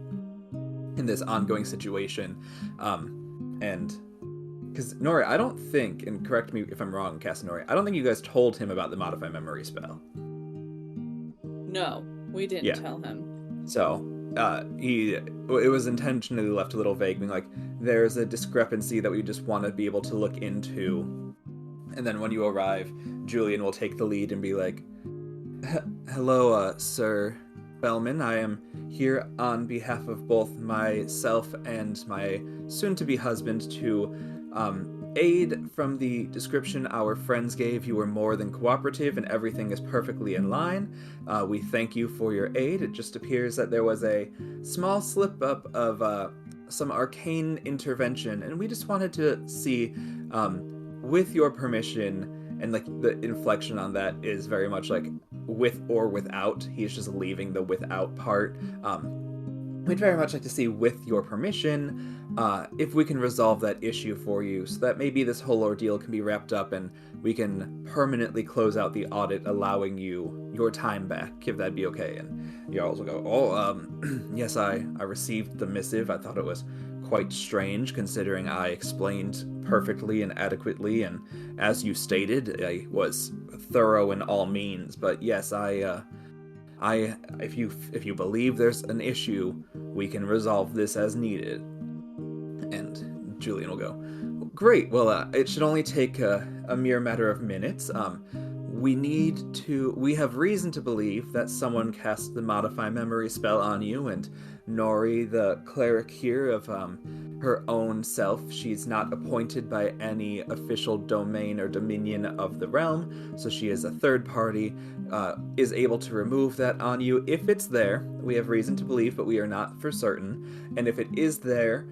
in this ongoing situation. And because Nori, I don't think, and correct me if I'm wrong, Casanori, I don't think you guys told him about the modify memory spell. No, we didn't tell him. So it was intentionally left a little vague, being like, there's a discrepancy that we just want to be able to look into. And then when you arrive, Julian will take the lead and be like, hello, Sir Bellman. I am here on behalf of both myself and my soon-to-be husband to aid from the description our friends gave. You were more than cooperative and everything is perfectly in line. We thank you for your aid. It just appears that there was a small slip-up of some arcane intervention, and we just wanted to see, with your permission, and the inflection on that is very much with or without. He's just leaving the without part. We'd very much like to see, with your permission, if we can resolve that issue for you, so that maybe this whole ordeal can be wrapped up and we can permanently close out the audit, allowing you your time back, if that'd be okay. And Jarls will go, yes, I received the missive. I thought it was quite strange, considering I explained perfectly and adequately, and as you stated, I was thorough in all means. But yes, if you believe there's an issue, we can resolve this as needed. And Julian will go, great, well, it should only take a mere matter of minutes. We have reason to believe that someone cast the modify memory spell on you, and Nori, the cleric here, of her own self. She's not appointed by any official domain or dominion of the realm, so she is a third party, is able to remove that on you if it's there. We have reason to believe, but we are not for certain. And if it is there,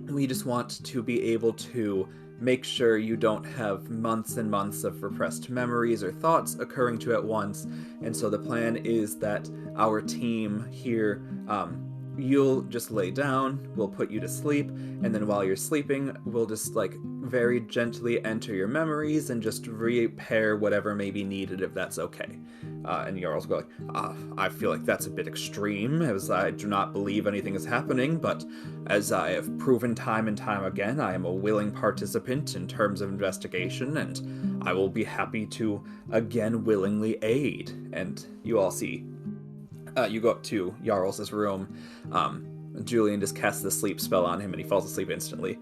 we just want to be able to make sure you don't have months and months of repressed memories or thoughts occurring to at once. And so the plan is that our team here, you'll just lay down, we'll put you to sleep, and then while you're sleeping, we'll just like very gently enter your memories and just repair whatever may be needed, if that's okay. And Jarls will go like, I feel like that's a bit extreme, as I do not believe anything is happening, but as I have proven time and time again, I am a willing participant in terms of investigation, and I will be happy to again willingly aid. And you all see, you go up to Jarls' room. Julian just casts the sleep spell on him, and he falls asleep instantly.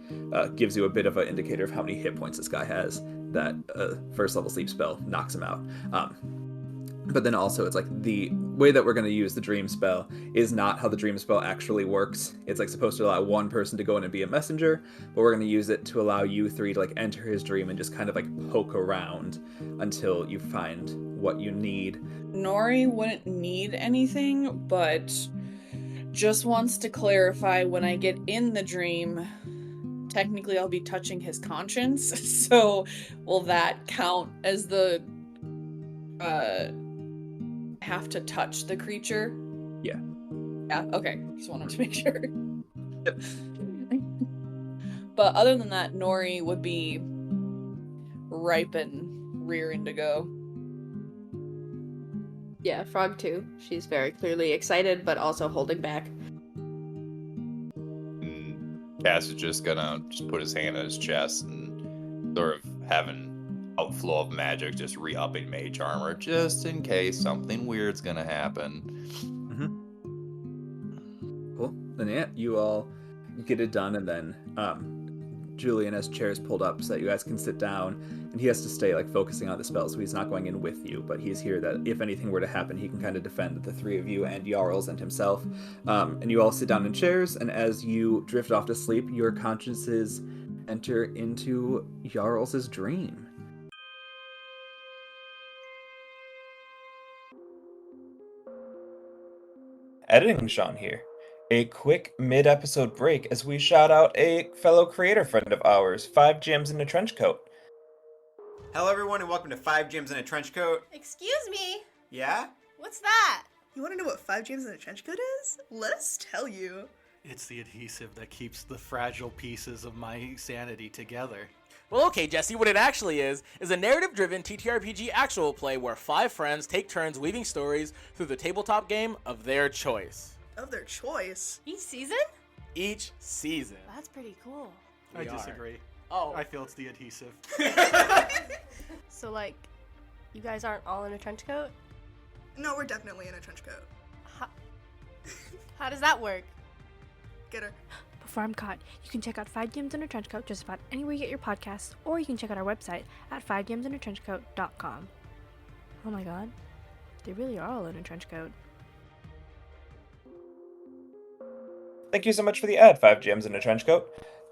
Gives you a bit of an indicator of how many hit points this guy has. That first level sleep spell knocks him out. But then also, it's like the way that we're going to use the dream spell is not how the dream spell actually works. It's like supposed to allow one person to go in and be a messenger, but we're going to use it to allow you three to like enter his dream and just kind of like poke around until you find what you need. Nori wouldn't need anything, but just wants to clarify, when I get in the dream, technically I'll be touching his conscience. So will that count as the have to touch the creature? Yeah. Yeah, okay. Just wanted to make sure. Yep. But other than that, Nori would be ripe and rearing to go. Yeah, Frog too. She's very clearly excited, but also holding back. Cass is just gonna put his hand on his chest and sort of have an outflow of magic, just re-upping mage armor, just in case something weird's gonna happen. Cool. Then yeah, you all get it done, and then Julian has chairs pulled up so that you guys can sit down, and he has to stay like focusing on the spell, so he's not going in with you, but he's here that if anything were to happen, he can kind of defend the three of you and Jarls and himself. And you all sit down in chairs, and as you drift off to sleep, your consciences enter into Jarls' dream. Editing Sean here. A quick mid-episode break as we shout out a fellow creator friend of ours, 5 Gems in a Trenchcoat. Hello everyone and welcome to 5 Gems in a Trenchcoat. Excuse me? Yeah? What's that? You want to know what 5 Gems in a Trenchcoat is? Let us tell you. It's the adhesive that keeps the fragile pieces of my sanity together. Well, okay, Jesse, what it actually is a narrative-driven TTRPG actual play where 5 friends take turns weaving stories through the tabletop game of their choice. Of their choice. Each season? Each season. That's pretty cool. I disagree. Oh. I feel it's the adhesive. So, like, you guys aren't all in a trench coat? No, we're definitely in a trench coat. How does that work? Get her. Before I'm caught, you can check out 5 Games in a Trenchcoat just about anywhere you get your podcasts, or you can check out our website at 5gamesinatrenchcoat.com. Oh my god, they really are all in a trench coat. Thank you so much for the ad, 5 Gems in a Trenchcoat.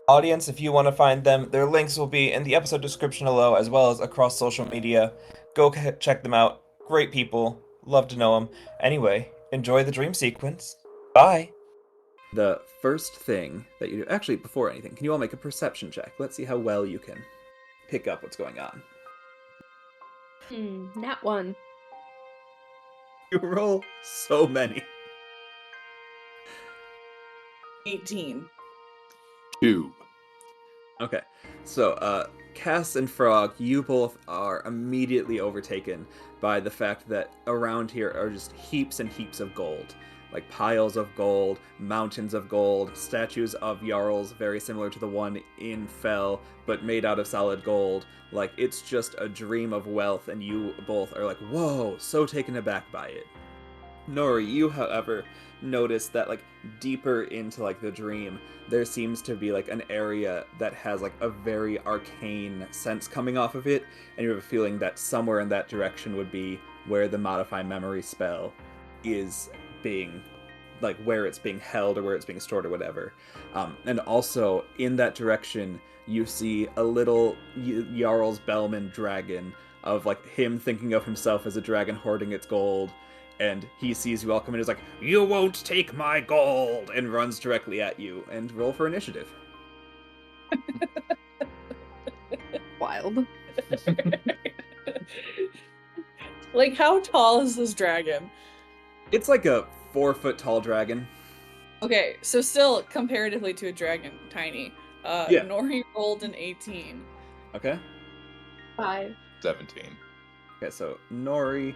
Audience, if you want to find them, their links will be in the episode description below, as well as across social media. Go check them out. Great people. Love to know them. Anyway, enjoy the dream sequence. Bye! The first thing that you do... Actually, before anything, can you all make a perception check? Let's see how well you can pick up what's going on. Nat 1. You roll so many. 18. 2. Okay, so Cass and Frog, you both are immediately overtaken by the fact that around here are just heaps and heaps of gold. Like piles of gold, mountains of gold, statues of Jarls very similar to the one in Fell, but made out of solid gold. Like, it's just a dream of wealth, and you both are like, whoa, so taken aback by it. Nori, you, however, notice that, like, deeper into, like, the dream, there seems to be, like, an area that has, like, a very arcane sense coming off of it, and you have a feeling that somewhere in that direction would be where the Modify Memory spell is being, like where it's being held or where it's being stored or whatever. And also in that direction, you see a little Jarles Bellman dragon of like him thinking of himself as a dragon hoarding its gold. And he sees you all come in and is like, "You won't take my gold!" and runs directly at you. And roll for initiative. Wild. Like, how tall is this dragon? It's like a 4-foot tall dragon. Okay, so still comparatively to a dragon, tiny. Yeah. Nori rolled an 18. Okay. 5. 17. Okay, so Nori,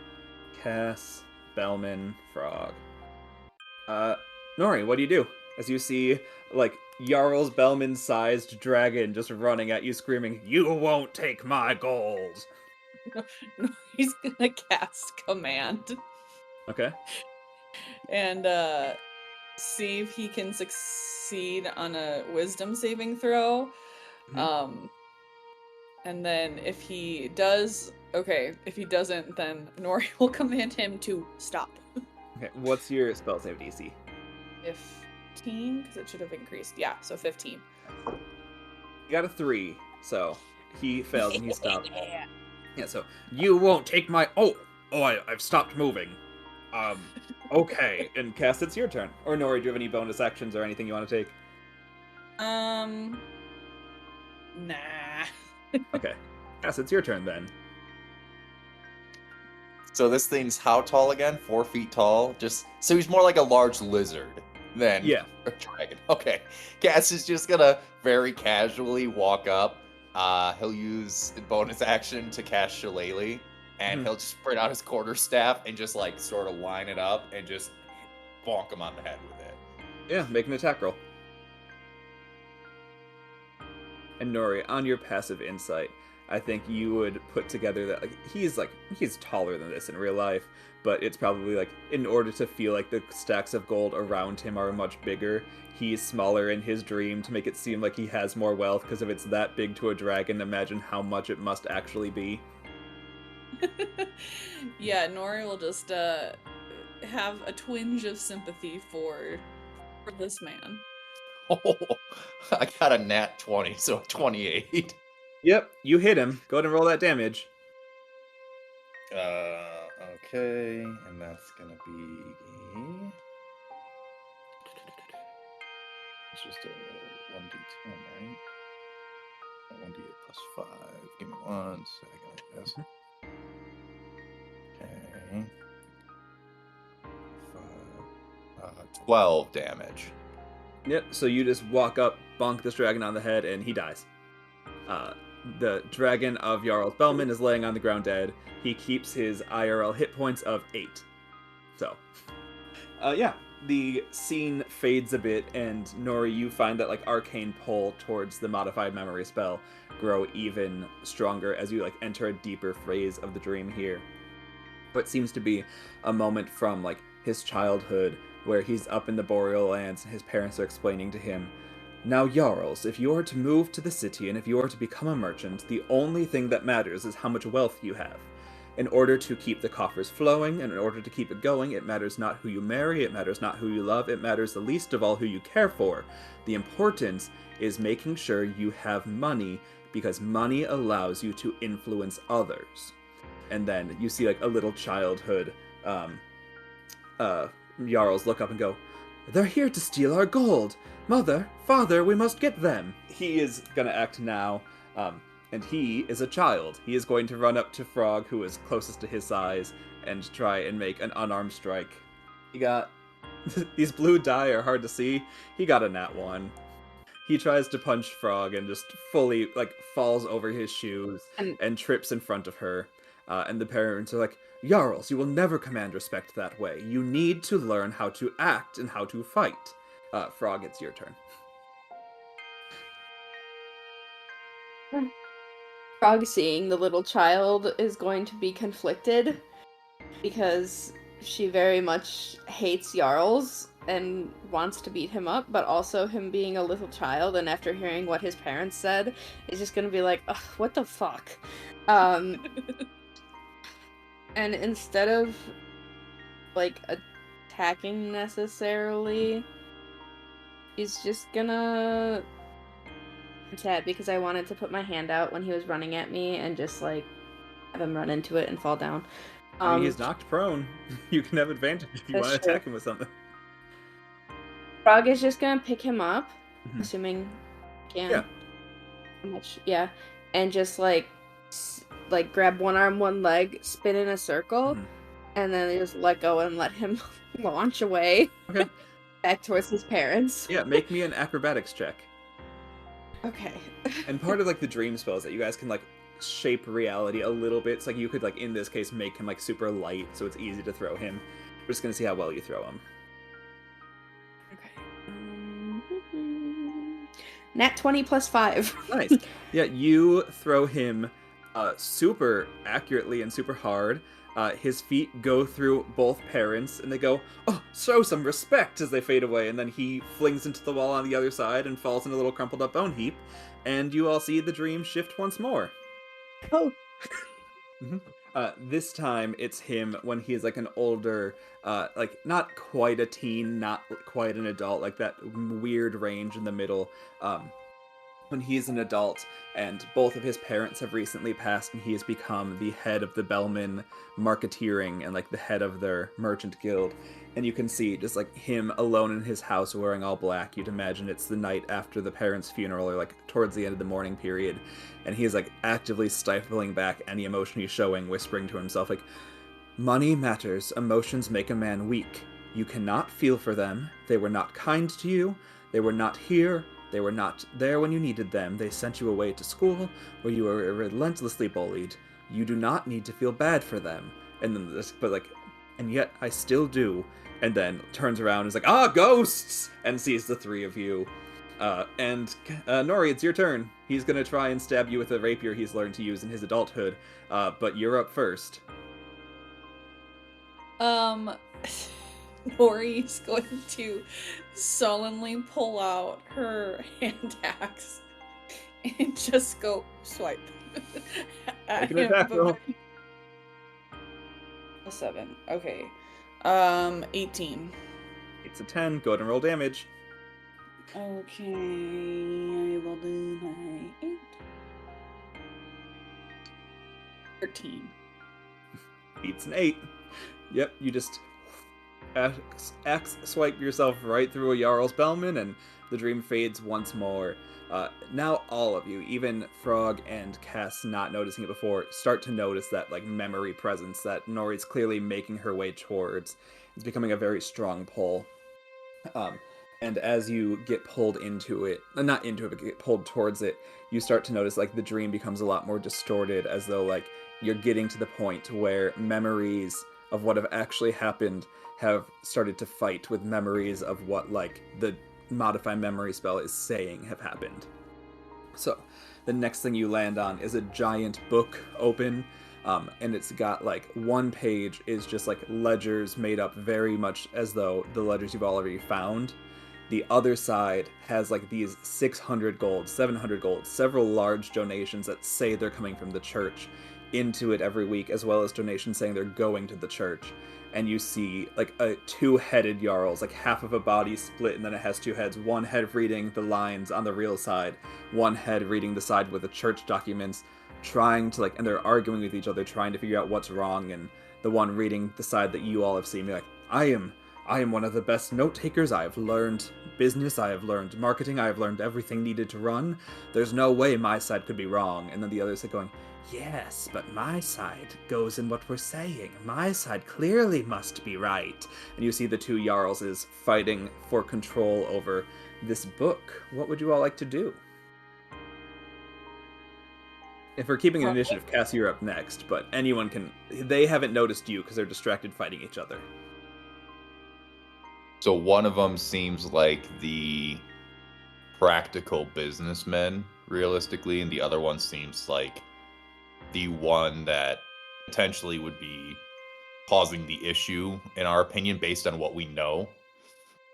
Cass, Bellman, Frog. Nori, what do you do? As you see, like, Jarls Bellman-sized dragon just running at you screaming, "You won't take my gold!" He's gonna cast command. Okay. And, see if he can succeed on a wisdom saving throw. And then if he does, okay, if he doesn't, then Nori will command him to stop. Okay, what's your spell save DC? 15, because it should have increased. Yeah, so 15. You got a 3, so he fails and he stops. Yeah, so you won't take my... I've stopped moving. Okay. And Cass, it's your turn. Or Nori, do you have any bonus actions or anything you want to take? Nah. Okay. Cass, it's your turn then. So this thing's how tall again? 4 feet tall? So he's more like a large lizard than a dragon. Okay. Cass is just gonna very casually walk up. He'll use the bonus action to cast Shillelagh, and he'll just spread out his quarterstaff and just like sort of line it up and just bonk him on the head with it. Yeah, make an attack roll. And Nori, on your passive insight, I think you would put together that he's taller than this in real life, but it's probably like in order to feel like the stacks of gold around him are much bigger, he's smaller in his dream to make it seem like he has more wealth, because if it's that big to a dragon, imagine how much it must actually be. Yeah, Nori will just have a twinge of sympathy for this man. Oh, I got a nat 20, so 28. Yep, you hit him. Go ahead and roll that damage. Okay, and that's gonna be... It's just a 1d10, right? 1d8 plus 5. Give me 1 second, I guess. Okay. 12 damage. Yep, so you just walk up, bonk this dragon on the head, and he dies. The dragon of Jarles Bellman is laying on the ground dead. He keeps his IRL hit points of 8. So, yeah, the scene fades a bit, and Nori, you find that like arcane pull towards the modified memory spell grow even stronger as you like enter a deeper phase of the dream here. What seems to be a moment from like his childhood where he's up in the Boreal Lands and his parents are explaining to him, "Now, Jarls, if you are to move to the city and if you are to become a merchant, the only thing that matters is how much wealth you have. In order to keep the coffers flowing, and in order to keep it going, it matters not who you marry, it matters not who you love, it matters the least of all who you care for. The importance is making sure you have money, because money allows you to influence others." And then you see like a little childhood Jarls look up and go, "They're here to steal our gold! Mother, father, we must get them!" He is gonna act now, and he is a child. He is going to run up to Frog, who is closest to his size, and try and make an unarmed strike. He got... These blue die are hard to see. He got a nat 1. He tries to punch Frog and just fully, like, falls over his shoes and trips in front of her. And the parents are like, "Jarls, you will never command respect that way. You need to learn how to act and how to fight." Frog, it's your turn. Frog, seeing the little child, is going to be conflicted because she very much hates Jarls and wants to beat him up, but also him being a little child, and after hearing what his parents said, is just gonna be like, "Ugh, what the fuck?" And instead of like attacking necessarily. He's just gonna... I'm sad because I wanted to put my hand out when he was running at me and just, like, have him run into it and fall down. I mean, he's knocked prone. You can have advantage if you want to attack him with something. Frog is just gonna pick him up, assuming I can. Yeah. How much? Yeah. And just, like grab one arm, one leg, spin in a circle, and then just let go and let him launch away. Okay. Back towards his parents. Yeah, make me an acrobatics check. Okay. And part of, like, the dream spell is that you guys can, like, shape reality a little bit. So, like, you could, like, in this case, make him, like, super light, so it's easy to throw him. We're just gonna see how well you throw him. Okay. Nat 20 plus 5. Nice. Yeah, you throw him super accurately and super hard. His feet go through both parents, and they go, "Oh, show some respect," as they fade away, and then he flings into the wall on the other side and falls in a little crumpled up bone heap, and you all see the dream shift once more. Oh. This time, it's him when he is, like, an older, like, not quite a teen, not quite an adult, like that weird range in the middle, when he's an adult, and both of his parents have recently passed, and he has become the head of the Bellman marketeering and, like, the head of their merchant guild. And you can see just, like, him alone in his house wearing all black. You'd imagine it's the night after the parents' funeral, or, like, towards the end of the morning period. And he is, like, actively stifling back any emotion he's showing, whispering to himself, like, "Money matters. Emotions make a man weak. You cannot feel for them. They were not kind to you. They were not here. They were not there when you needed them. They sent you away to school, where you were relentlessly bullied. You do not need to feel bad for them." And then this, but, like, "And yet I still do." And then turns around and is like, "Ah, ghosts!" and sees the three of you. Nori, it's your turn. He's gonna try and stab you with a rapier he's learned to use in his adulthood. But you're up first. Nori's going to sullenly pull out her hand axe and just go swipe at Make an attack roll. A 7. Okay. 18. It's a 10. Go ahead and roll damage. Okay, I will do my 8. 13. Beats an 8. Yep, you just axe swipe yourself right through a Jarles Bellman, and the dream fades once more. Now all of you, even Frog and Cass not noticing it before, start to notice that, like, memory presence that Nori's clearly making her way towards. It's becoming a very strong pull. And as you get pulled into it, not into it, but get pulled towards it, you start to notice, like, the dream becomes a lot more distorted, as though, like, you're getting to the point where memories of what have actually happened have started to fight with memories of what, like, the modify memory spell is saying have happened. So, the next thing you land on is a giant book open, and it's got, like, one page is just, like, ledgers made up very much as though the ledgers you've already found. The other side has, like, these 600 gold, 700 gold, several large donations that say they're coming from the church into it every week, as well as donations saying they're going to the church. And you see, like, a two-headed Jarls, like, half of a body split, and then it has two heads. One head reading the lines on the real side, one head reading the side with the church documents, trying to, like, and they're arguing with each other, trying to figure out what's wrong, and the one reading the side that you all have seen, like, I am one of the best note-takers. I have learned business, I have learned marketing, I have learned everything needed to run. There's no way my side could be wrong. And then the other side going, yes, but my side goes in what we're saying. My side clearly must be right. And you see the two Jarlses fighting for control over this book. What would you all like to do? If we're keeping an initiative, Cass, you're up next, but anyone can... They haven't noticed you because they're distracted fighting each other. So one of them seems like the practical businessman, realistically, and the other one seems like the one that potentially would be causing the issue, in our opinion, based on what we know.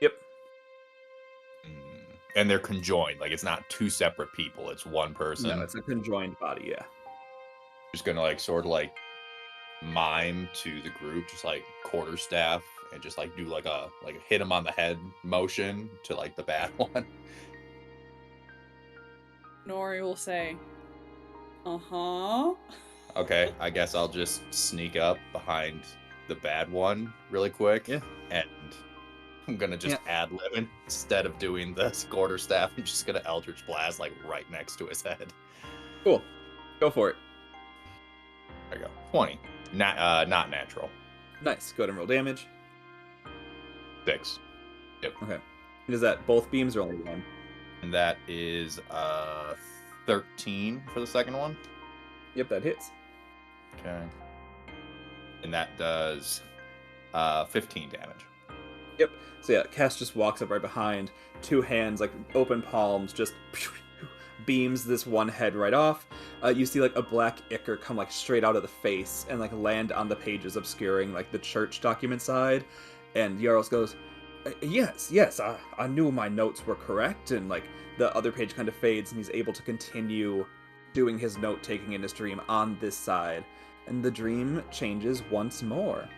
Yep. And they're conjoined. Like, it's not two separate people. It's one person. No, it's a conjoined body, yeah. Just gonna, like, sort of, like, mime to the group, just, like, quarterstaff and just like do like a hit him on the head motion to like the bad one. Nori will say, uh-huh. Okay, I guess I'll just sneak up behind the bad one really quick. Yeah. And I'm gonna just ad-lib instead of doing the quarterstaff. I'm just gonna Eldritch Blast like right next to his head. Cool. Go for it. There you go. 20. Not natural. Nice. Go ahead and roll damage. 6. Yep. Okay. And is that both beams or only one? And that is 13 for the second one. Yep, that hits. Okay. And that does 15 damage. Yep. So yeah, Cass just walks up right behind, 2 hands, like open palms, just beams this one head right off. You see like a black ichor come like straight out of the face and like land on the pages obscuring like the church document side. And Jarls goes, yes, I knew my notes were correct. And like the other page kind of fades and he's able to continue doing his note taking in his dream on this side. And the dream changes once more.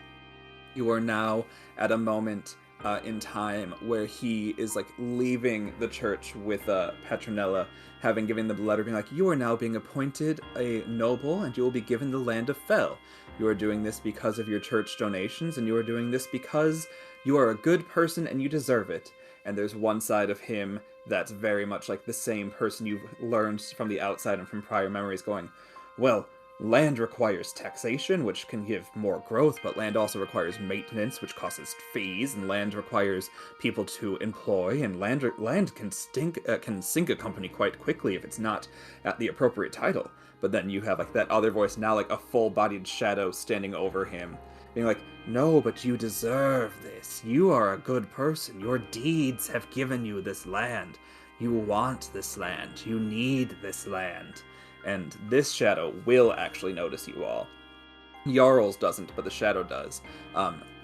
You are now at a moment in time where he is like leaving the church with Petronella, having given the letter being like, you are now being appointed a noble and you will be given the land of Fel. You are doing this because of your church donations, and you are doing this because you are a good person and you deserve it. And there's one side of him that's very much like the same person you've learned from the outside and from prior memories going, well, land requires taxation, which can give more growth, but land also requires maintenance, which causes fees, and land requires people to employ, and land can sink a company quite quickly if it's not at the appropriate title. But then you have like that other voice, now like a full-bodied shadow standing over him, being like, no, but you deserve this. You are a good person. Your deeds have given you this land. You want this land. You need this land. And this shadow will actually notice you all. Jarls doesn't, but the shadow does.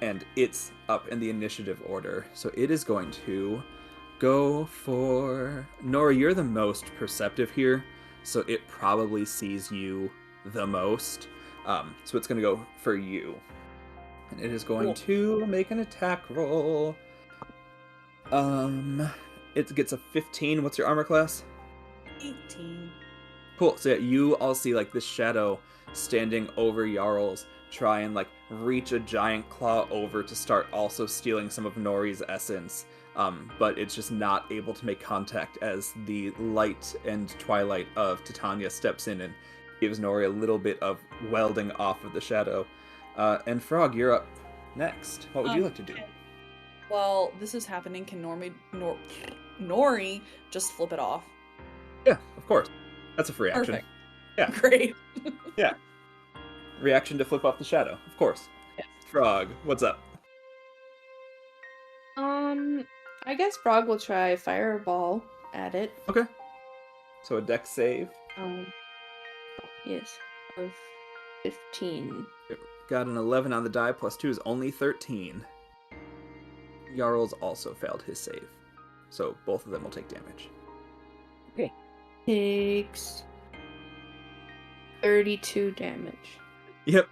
And it's up in the initiative order. So it is going to go for... Nora, you're the most perceptive here, so it probably sees you the most. So it's going to go for you. And it is going to make an attack roll. It gets a 15. What's your armor class? 18. Cool. So yeah, you all see like this shadow standing over Jarls, try and like reach a giant claw over to start also stealing some of Nori's essence. But it's just not able to make contact as the light and twilight of Titania steps in and gives Nori a little bit of welding off of the shadow. And Frog, you're up next. What would you like to do? While this is happening, can Nori just flip it off? Yeah, of course. That's a free action. Perfect. Yeah. Great. Yeah. Reaction to flip off the shadow, of course. Yes. Frog, what's up? I guess Frog will try Fireball at it. Okay. So a dex save. Yes, of 15. Got an 11 on the die, plus 2 is only 13. Jarls also failed his save. So both of them will take damage. Okay. Takes 32 damage. Yep.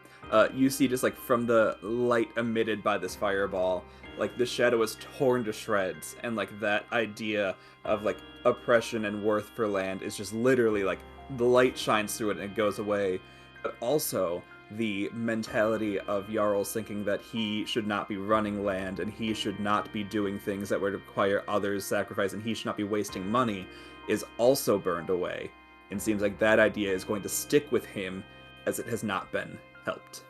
You see just like from the light emitted by this fireball, like the shadow is torn to shreds, and like that idea of like oppression and worth for land is just literally like the light shines through it and it goes away. But also the mentality of Jarls thinking that he should not be running land and he should not be doing things that would require others' sacrifice and he should not be wasting money is also burned away. And seems like that idea is going to stick with him as it has not been helped.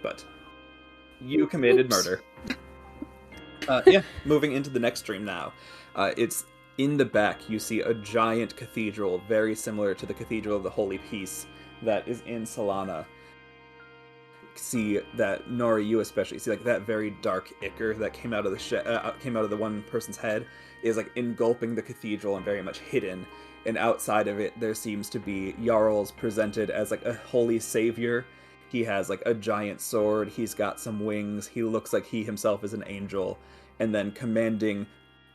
But you committed murder. Yeah, moving into the next dream now. It's in the back, you see a giant cathedral, very similar to the Cathedral of the Holy Peace that is in Solana. See that, Nori, you especially see like that very dark ichor that came out of the one person's head is like engulfing the cathedral and very much hidden. And outside of it, there seems to be Jarls presented as like a holy savior. He has like a giant sword. He's got some wings. He looks like he himself is an angel. And then commanding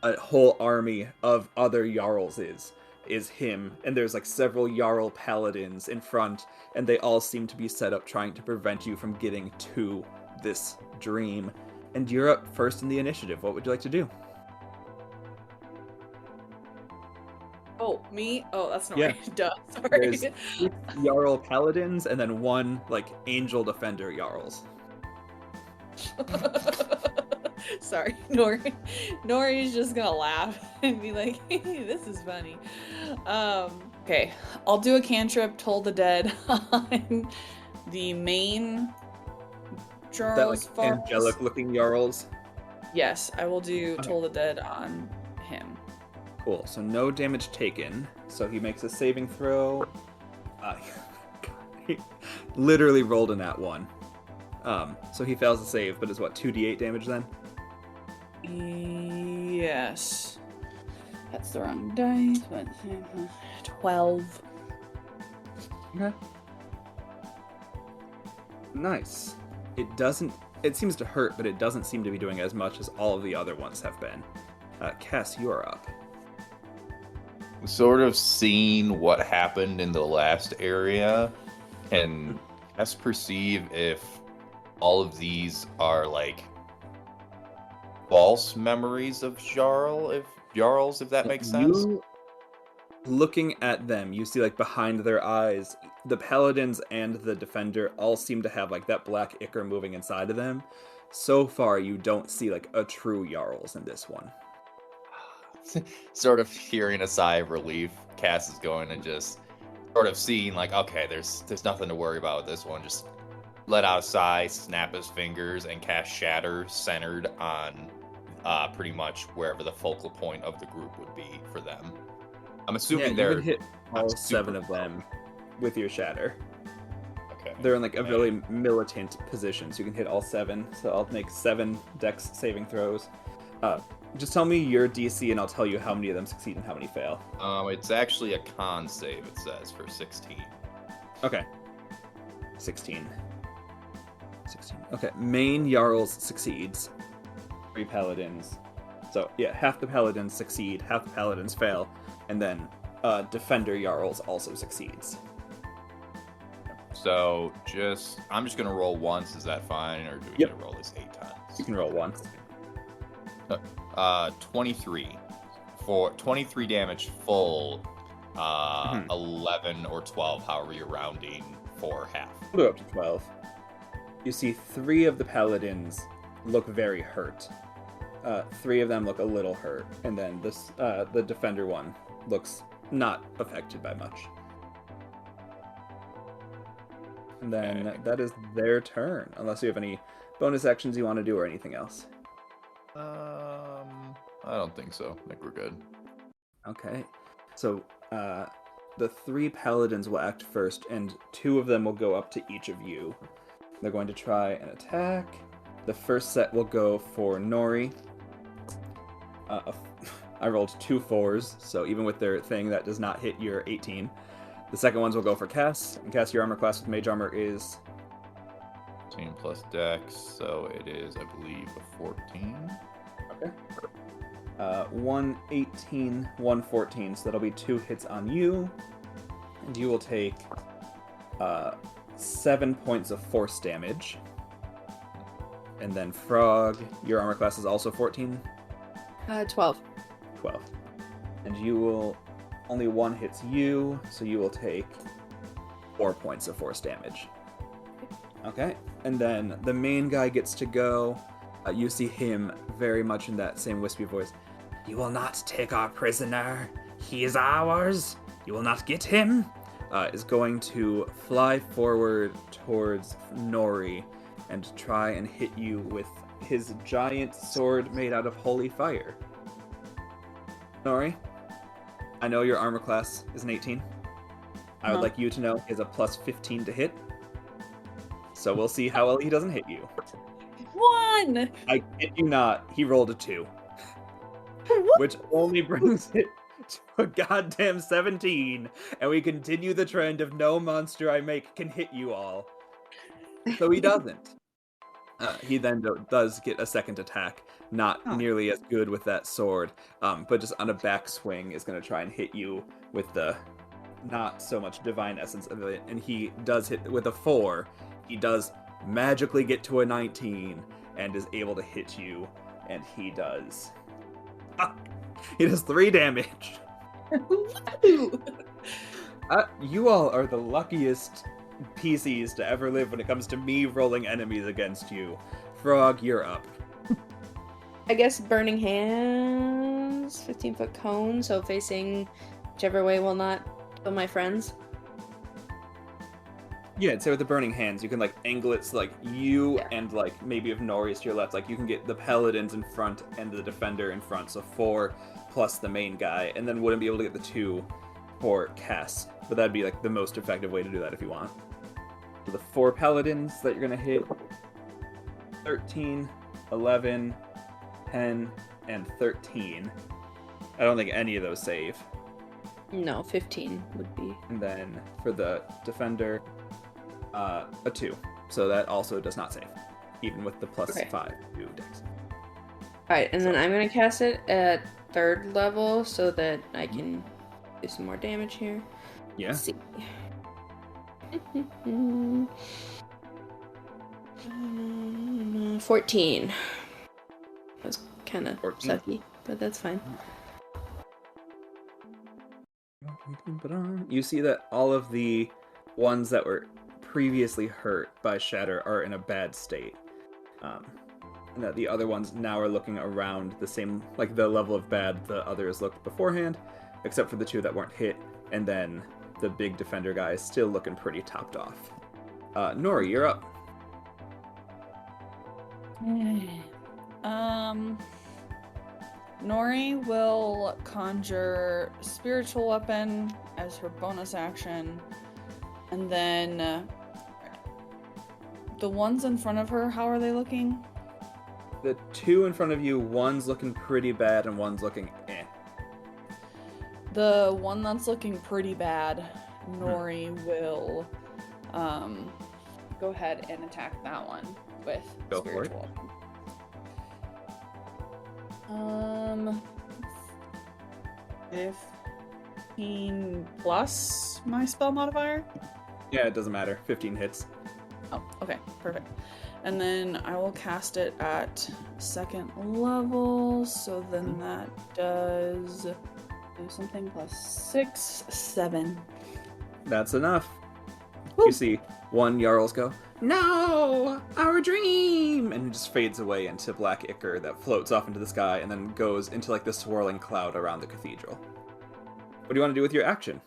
a whole army of other Jarls is him. And there's like several Jarl paladins in front, and they all seem to be set up trying to prevent you from getting to this dream. And you're up first in the initiative. What would you like to do? Oh, me? Oh, that's not Yeah. right. Duh. Sorry. There's 6 Jarl Paladins and then 1, Angel Defender Jarls. Sorry, Nori. Nori's just gonna laugh and be like, hey, this is funny. Okay, I'll do a cantrip, Toll the Dead, on the main Jarls That, Forest. angelic-looking Jarls? Yes, I will do Okay. Toll the Dead on him. Cool, so no damage taken. So he makes a saving throw. He literally rolled a nat 1. So he fails to save, but is what, 2d8 damage then? Yes. That's the wrong dice, but 12. Okay. Nice. It seems to hurt, but it doesn't seem to be doing as much as all of the other ones have been. Cass, you are up. Sort of seeing what happened in the last area, and Cass perceive if all of these are false memories of Jarls, if that makes sense. Looking at them, you see behind their eyes, the paladins and the defender all seem to have that black ichor moving inside of them. So far, you don't see a true Jarls in this one. Sort of hearing a sigh of relief, Cass is going to just sort of seeing okay, there's nothing to worry about with this one. Just let out a sigh, snap his fingers, and cast Shatter centered on pretty much wherever the focal point of the group would be for them. I'm assuming you would they're hit all super 7 of them with your Shatter. Okay. They're in a really militant position, so you can hit all 7. So I'll make 7 Dex saving throws. Just tell me your DC, and I'll tell you how many of them succeed and how many fail. It's actually a con save, it says, for 16. Okay. 16. Okay, main Jarls succeeds. 3 paladins. So, yeah, half the paladins succeed, half the paladins fail, and then defender Jarls also succeeds. So, I'm just going to roll once, is that fine? Or do we Yep. get to roll this 8 times? You can roll once. 23. For 23 damage full, 11 or 12, however you're rounding, for half. We'll go up to 12. You see 3 of the paladins look very hurt. 3 of them look a little hurt, and then the defender one looks not affected by much. And then that is their turn, unless you have any bonus actions you want to do or anything else. I don't think so. I think we're good. Okay. So, the 3 paladins will act first, and 2 of them will go up to each of you. They're going to try an attack. The first set will go for Nori. I rolled 2 4s, so even with their thing, that does not hit your 18. The second ones will go for Cass, and Cass, your armor class with mage armor is 14 plus dex, so it is, I believe, a 14. Okay. 1 18, 1 14, so that'll be 2 hits on you, and you will take 7 points of force damage. And then Frog, your armor class is also 14? 12. 12. And you will... Only 1 hits you, so you will take 4 points of force damage. Okay, and then the main guy gets to go. You see him very much in that same wispy voice. You will not take our prisoner. He is ours. You will not get him. Is going to fly forward towards Nori and try and hit you with his giant sword made out of holy fire. Nori, I know your armor class is an 18. I would like you to know he has a plus 15 to hit. So we'll see how well he doesn't hit you. 1! I kid you not, he rolled a 2. Which only brings it to a goddamn 17. And we continue the trend of no monster I make can hit you all. So he doesn't. He then does get a second attack. Not nearly as good with that sword, but just on a backswing is going to try and hit you with the not so much divine essence of it. And he does hit with a 4. He does magically get to a 19, and is able to hit you, and he does. He does 3 damage. You all are the luckiest PCs to ever live when it comes to me rolling enemies against you. Frog, you're up. I guess burning hands, 15-foot cone, so facing whichever way will not kill my friends. Yeah, so with the burning hands, you can like angle it so like you and like maybe if Nori's to your left, like you can get the paladins in front and the defender in front, so 4 plus the main guy, and then wouldn't be able to get the 2 for Cass, but that'd be like the most effective way to do that if you want. So the 4 paladins that you're gonna hit: 13, 11, 10, and 13. I don't think any of those save. No, 15 would be. And then for the defender, a 2. So that also does not save, even with the plus 5 to dex. Alright, and then I'm going to cast it at 3rd level so that I can do some more damage here. Yeah. Let's see. 14. That was kind of sucky, but that's fine. You see that all of the ones that were previously hurt by Shatter are in a bad state. And that the other ones now are looking around the same, like the level of bad the others looked beforehand, except for the 2 that weren't hit, and then the big defender guy is still looking pretty topped off. Nori, you're up. Nori will conjure spiritual weapon as her bonus action, and then the ones in front of her, how are they looking? The 2 in front of you, one's looking pretty bad and one's looking eh. The one that's looking pretty bad, Nori will go ahead and attack that one with spiritual weapon. 15 plus my spell modifier? Yeah, it doesn't matter. 15 hits. Oh, okay, perfect. And then I will cast it at 2nd level, so then that does something plus 6, 7. That's enough. Woo. You see one Jarls go, "No! Our dream!" And it just fades away into black ichor that floats off into the sky and then goes into like the swirling cloud around the cathedral. What do you want to do with your action?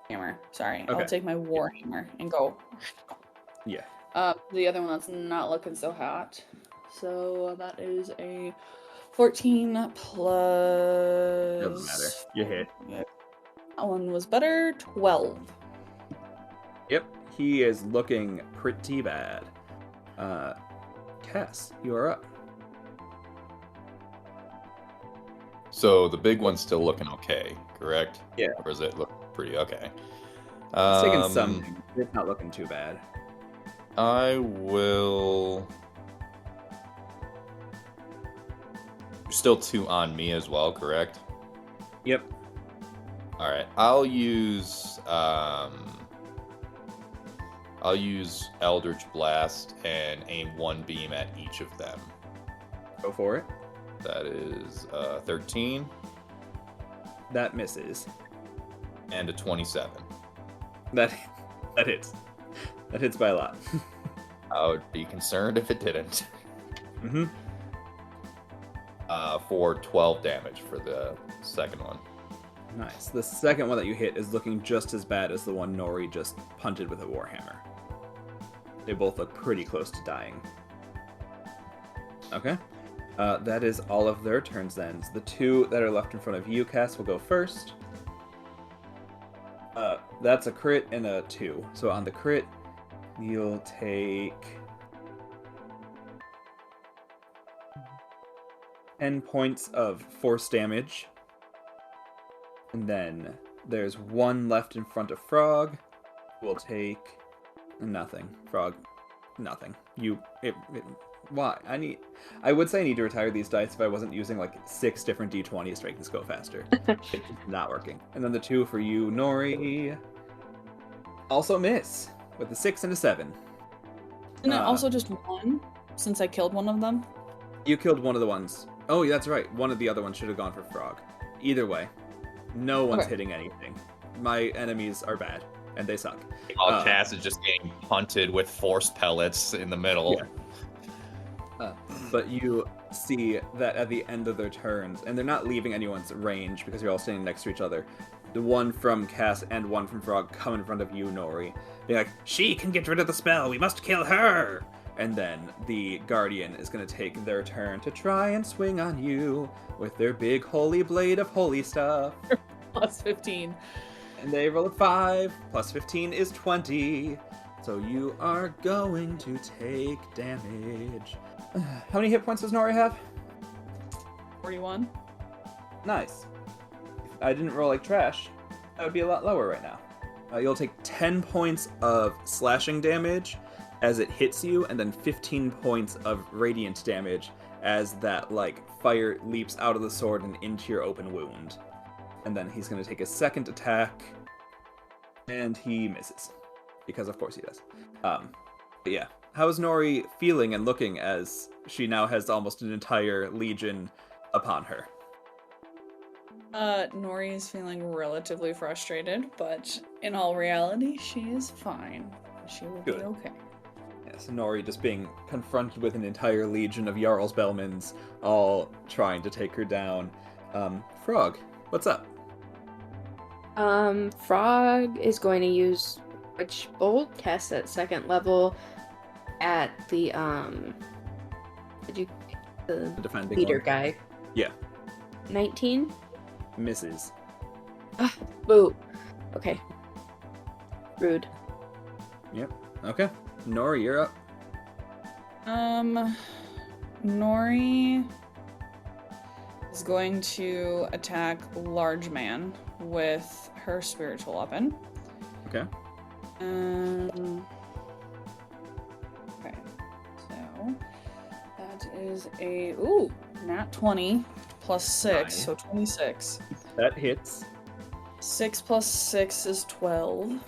Hammer. Sorry. Okay. I'll take my war hammer and go. Yeah. The other one that's not looking so hot. So that is a 14 plus... Doesn't matter. You hit. Yep. That one was better. 12. Yep. He is looking pretty bad. Cass, you are up. So the big one's still looking okay, correct? Yeah. Or does it look pretty okay? It's taking some. It's not looking too bad. I will... Still 2 on me as well, correct? Yep. Alright, I'll use Eldritch Blast and aim 1 beam at each of them. Go for it. That is 13. That misses. And a 27. That hits. That hits by a lot. I would be concerned if it didn't. Mm-hmm. For 12 damage for the second one. Nice. The second one that you hit is looking just as bad as the one Nori just punted with a warhammer. They both look pretty close to dying. Okay. That is all of their turns then. So the 2 that are left in front of you, Cass, will go first. That's a crit and a 2. So on the crit, you'll take 10 points of force damage. And then there's 1 left in front of Frog. We'll take nothing. Frog, nothing. Why? I would say I need to retire these dice if I wasn't using like 6 different d20s to make this go faster. It's not working. And then the 2 for you, Nori. Also miss with a 6 and a 7. Isn't it also just 1? since I killed one of them? You killed one of the ones. Oh, that's right. One of the other ones should have gone for Frog. Either way, no one's hitting anything. My enemies are bad, and they suck. All Cass is just getting punted with force pellets in the middle. Yeah. But you see that at the end of their turns, and they're not leaving anyone's range because you're all standing next to each other. The one from Cass and one from Frog come in front of you, Nori. They're like, she can get rid of the spell. We must kill her. And then the Guardian is going to take their turn to try and swing on you with their big holy blade of holy stuff. Plus 15. And they roll a 5. Plus 15 is 20. So you are going to take damage. How many hit points does Nori have? 41. Nice. If I didn't roll like trash, that would be a lot lower right now. You'll take 10 points of slashing damage as it hits you, and then 15 points of radiant damage as that, fire leaps out of the sword and into your open wound. And then he's going to take a second attack, and he misses. Because of course he does. But yeah. How's Nori feeling and looking as she now has almost an entire legion upon her? Nori is feeling relatively frustrated, but in all reality, she is fine. She will be okay. Yes, Nori just being confronted with an entire legion of Jarles Bellmans, all trying to take her down. Frog, what's up? Frog is going to use Witch Bolt, cast at 2nd level at the the defending leader one. guy. Yeah. 19? Misses. Boo. Okay. Rude. Yep. Okay. Nori, you're up. Nori is going to attack Large Man with her spiritual weapon. Okay. Okay. So that is a nat 20 plus 6, Nice. so 26. That hits. 6 plus 6 is 12.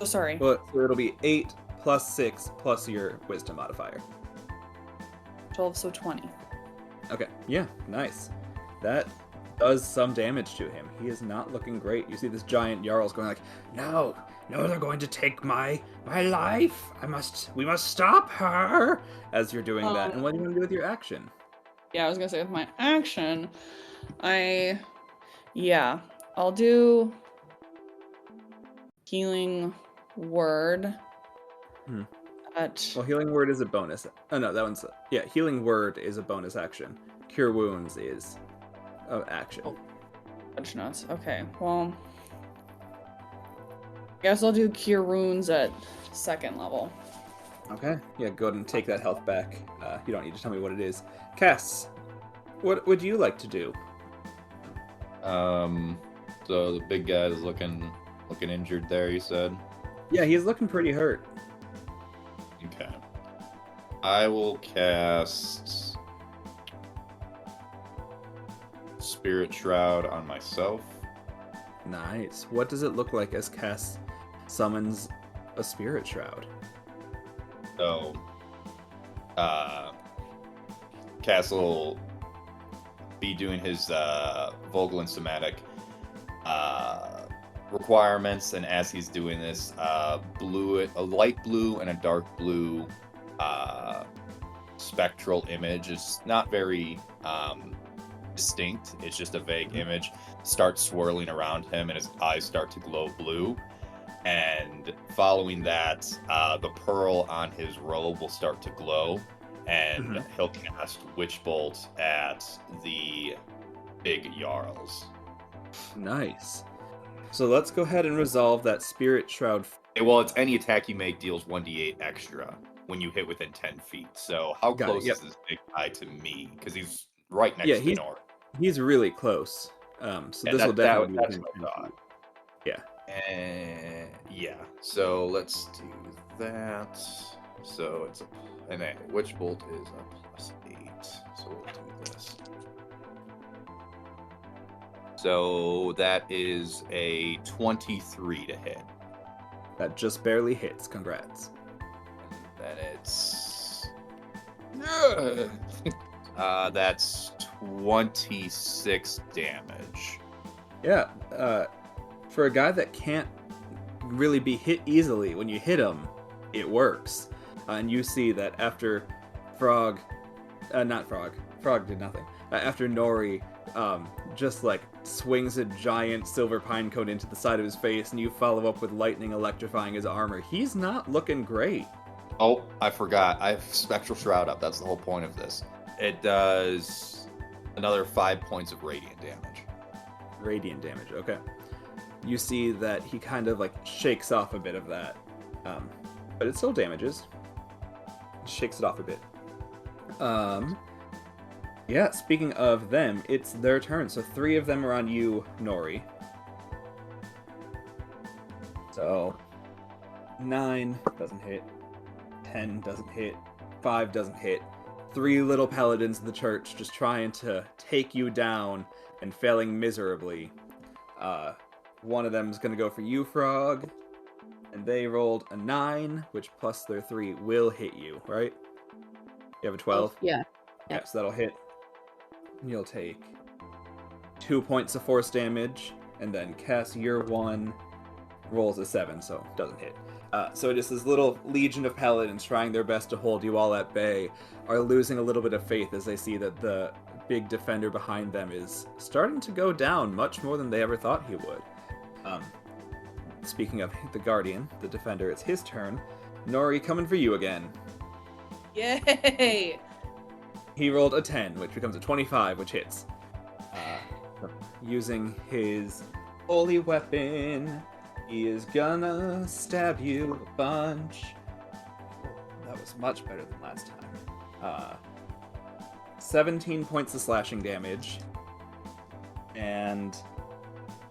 Oh, sorry. Well, so it'll be 8 plus 6 plus your wisdom modifier. 12, so 20. Okay. Yeah, nice. That does some damage to him. He is not looking great. You see this giant Jarls going like, No, they're going to take my life. We must stop her. As you're doing that. And what do you want to do with your action? Yeah, I was gonna say with my action, I'll do Healing Word. Well, Healing Word is a bonus. Oh no, that one's Healing Word is a bonus action. Cure Wounds is an action. Fudge nuts. Okay, well, I guess I'll do Cure Wounds at 2nd level. Okay. Yeah, go ahead and take that health back. You don't need to tell me what it is. Cass, what would you like to do? So the big guy is looking injured there, you said? Yeah, he's looking pretty hurt. Okay. I will cast Spirit Shroud on myself. Nice. What does it look like as Cass summons a Spirit Shroud? So, Cass will be doing his vocal and somatic requirements, and as he's doing this, a light blue and a dark blue spectral image is not very distinct. It's just a vague image. Starts swirling around him, and his eyes start to glow blue. And following that, the pearl on his robe will start to glow, and he'll cast Witch Bolt at the big Jarls. Nice. So let's go ahead and resolve that Spirit Shroud. Well, it's any attack you make deals 1d8 extra when you hit within 10 feet. So how close is this big guy to me? Because he's right next to Nori. He's really close. So this will definitely be within 10 feet. Yeah. Yeah. So let's do that. So it's Witch Bolt is a +8. So we'll do this. So that is a 23 to hit. That just barely hits. Congrats. Then it's That's 26 damage. Yeah, for a guy that can't really be hit easily, when you hit him, it works. And you see that after Frog did nothing. After Nori just like swings a giant silver pine cone into the side of his face, and you follow up with lightning electrifying his armor, he's not looking great. Oh, I forgot. I have Spectral Shroud up. That's the whole point of this. It does another 5 points of radiant damage. Radiant damage, okay. You see that he kind of like shakes off a bit of that. But it still damages. Shakes it off a bit. Yeah, speaking of them, it's their turn. So 3 of them are on you, Nori. So 9 doesn't hit. 10 doesn't hit. 5 doesn't hit. 3 little paladins of the church just trying to take you down and failing miserably. One of them is going to go for you, Frog. And they rolled a 9, which plus their 3 will hit you, right? You have a 12? Yeah. Yeah, so that'll hit. You'll take 2 points of force damage, and then Cass, your 1 rolls a 7, so doesn't hit. So just this little legion of paladins trying their best to hold you all at bay are losing a little bit of faith as they see that the big defender behind them is starting to go down much more than they ever thought he would. Speaking of the Guardian, the defender, it's his turn. Nori, coming for you again. Yay! He rolled a 10, which becomes a 25, which hits. Using his holy weapon, he is gonna stab you a bunch. That was much better than last time. 17 points of slashing damage, and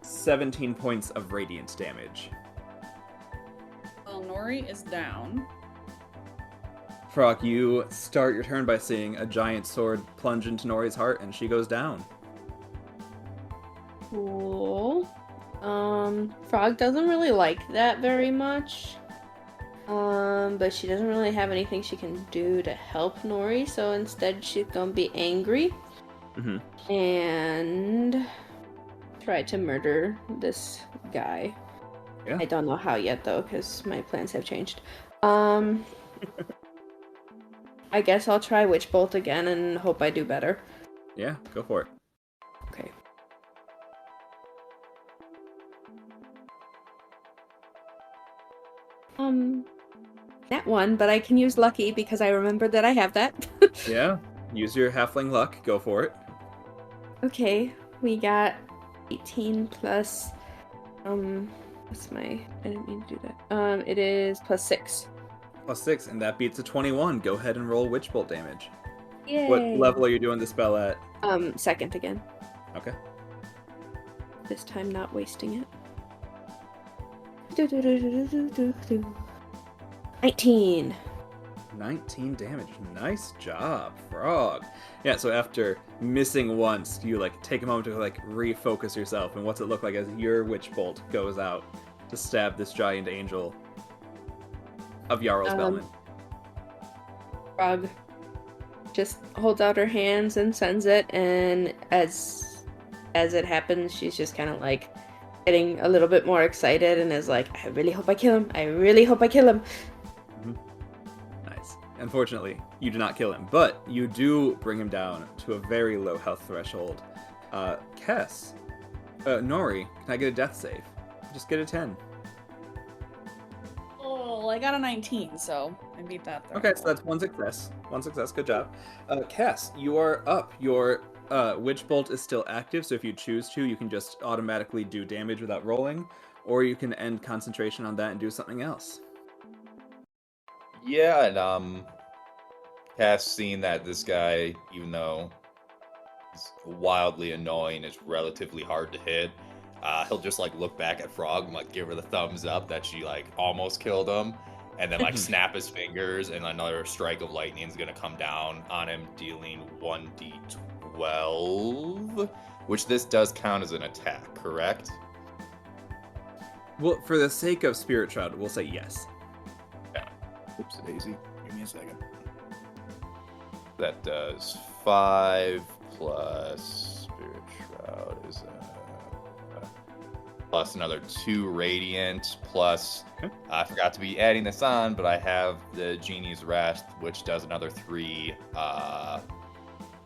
17 points of radiant damage. Well, Nori is down. Frog, you start your turn by seeing a giant sword plunge into Nori's heart, and she goes down. Cool. Frog doesn't really like that very much. But she doesn't really have anything she can do to help Nori, so instead she's gonna be angry. Mm-hmm. And try to murder this guy. Yeah. I don't know how yet, though, because my plans have changed. I guess I'll try Witch Bolt again and hope I do better. Yeah, go for it. Okay. That one, but I can use Lucky because I remember that I have that. Yeah, use your halfling luck. Go for it. Okay, we got 18 plus, what's my, I didn't mean to do that. It is plus 6. Plus 6, and that beats a 21. Go ahead and roll Witch Bolt damage. Yay! What level are you doing the spell at? Second again. Okay. This time not wasting it. 19. 19 damage. Nice job, Frog. Yeah, so after missing once, you like take a moment to like refocus yourself, and what's it look like as your Witch Bolt goes out to stab this giant angel of Jarles Bellman? Frog just holds out her hands and sends it, and as it happens, she's just kind of like getting a little bit more excited and is like, I really hope I kill him. I really hope I kill him. Mm-hmm. Nice. Unfortunately, you do not kill him, but you do bring him down to a very low health threshold. Kess, Nori, can I get a death save? Just get a 10. Oh, I got a 19, so I beat that. Okay, so that's one success. One success, good job. Cass, you are up. Your Witch Bolt is still active, so if you choose to, you can just automatically do damage without rolling, or you can end concentration on that and do something else. Yeah, and Cass, seeing that this guy, even though he's wildly annoying, is relatively hard to hit, he'll just like look back at Frog and like give her the thumbs up that she like almost killed him, and then like snap his fingers, and another strike of lightning is gonna come down on him, dealing 1d12, which this does count as an attack, correct? Well, for the sake of Spirit Shroud, we'll say yes. Yeah. Oops, Daisy. Give me a second. That does 5 plus Spirit Shroud is plus another 2 Radiant, plus I forgot to be adding this on, but I have the Genie's Wrath, which does another 3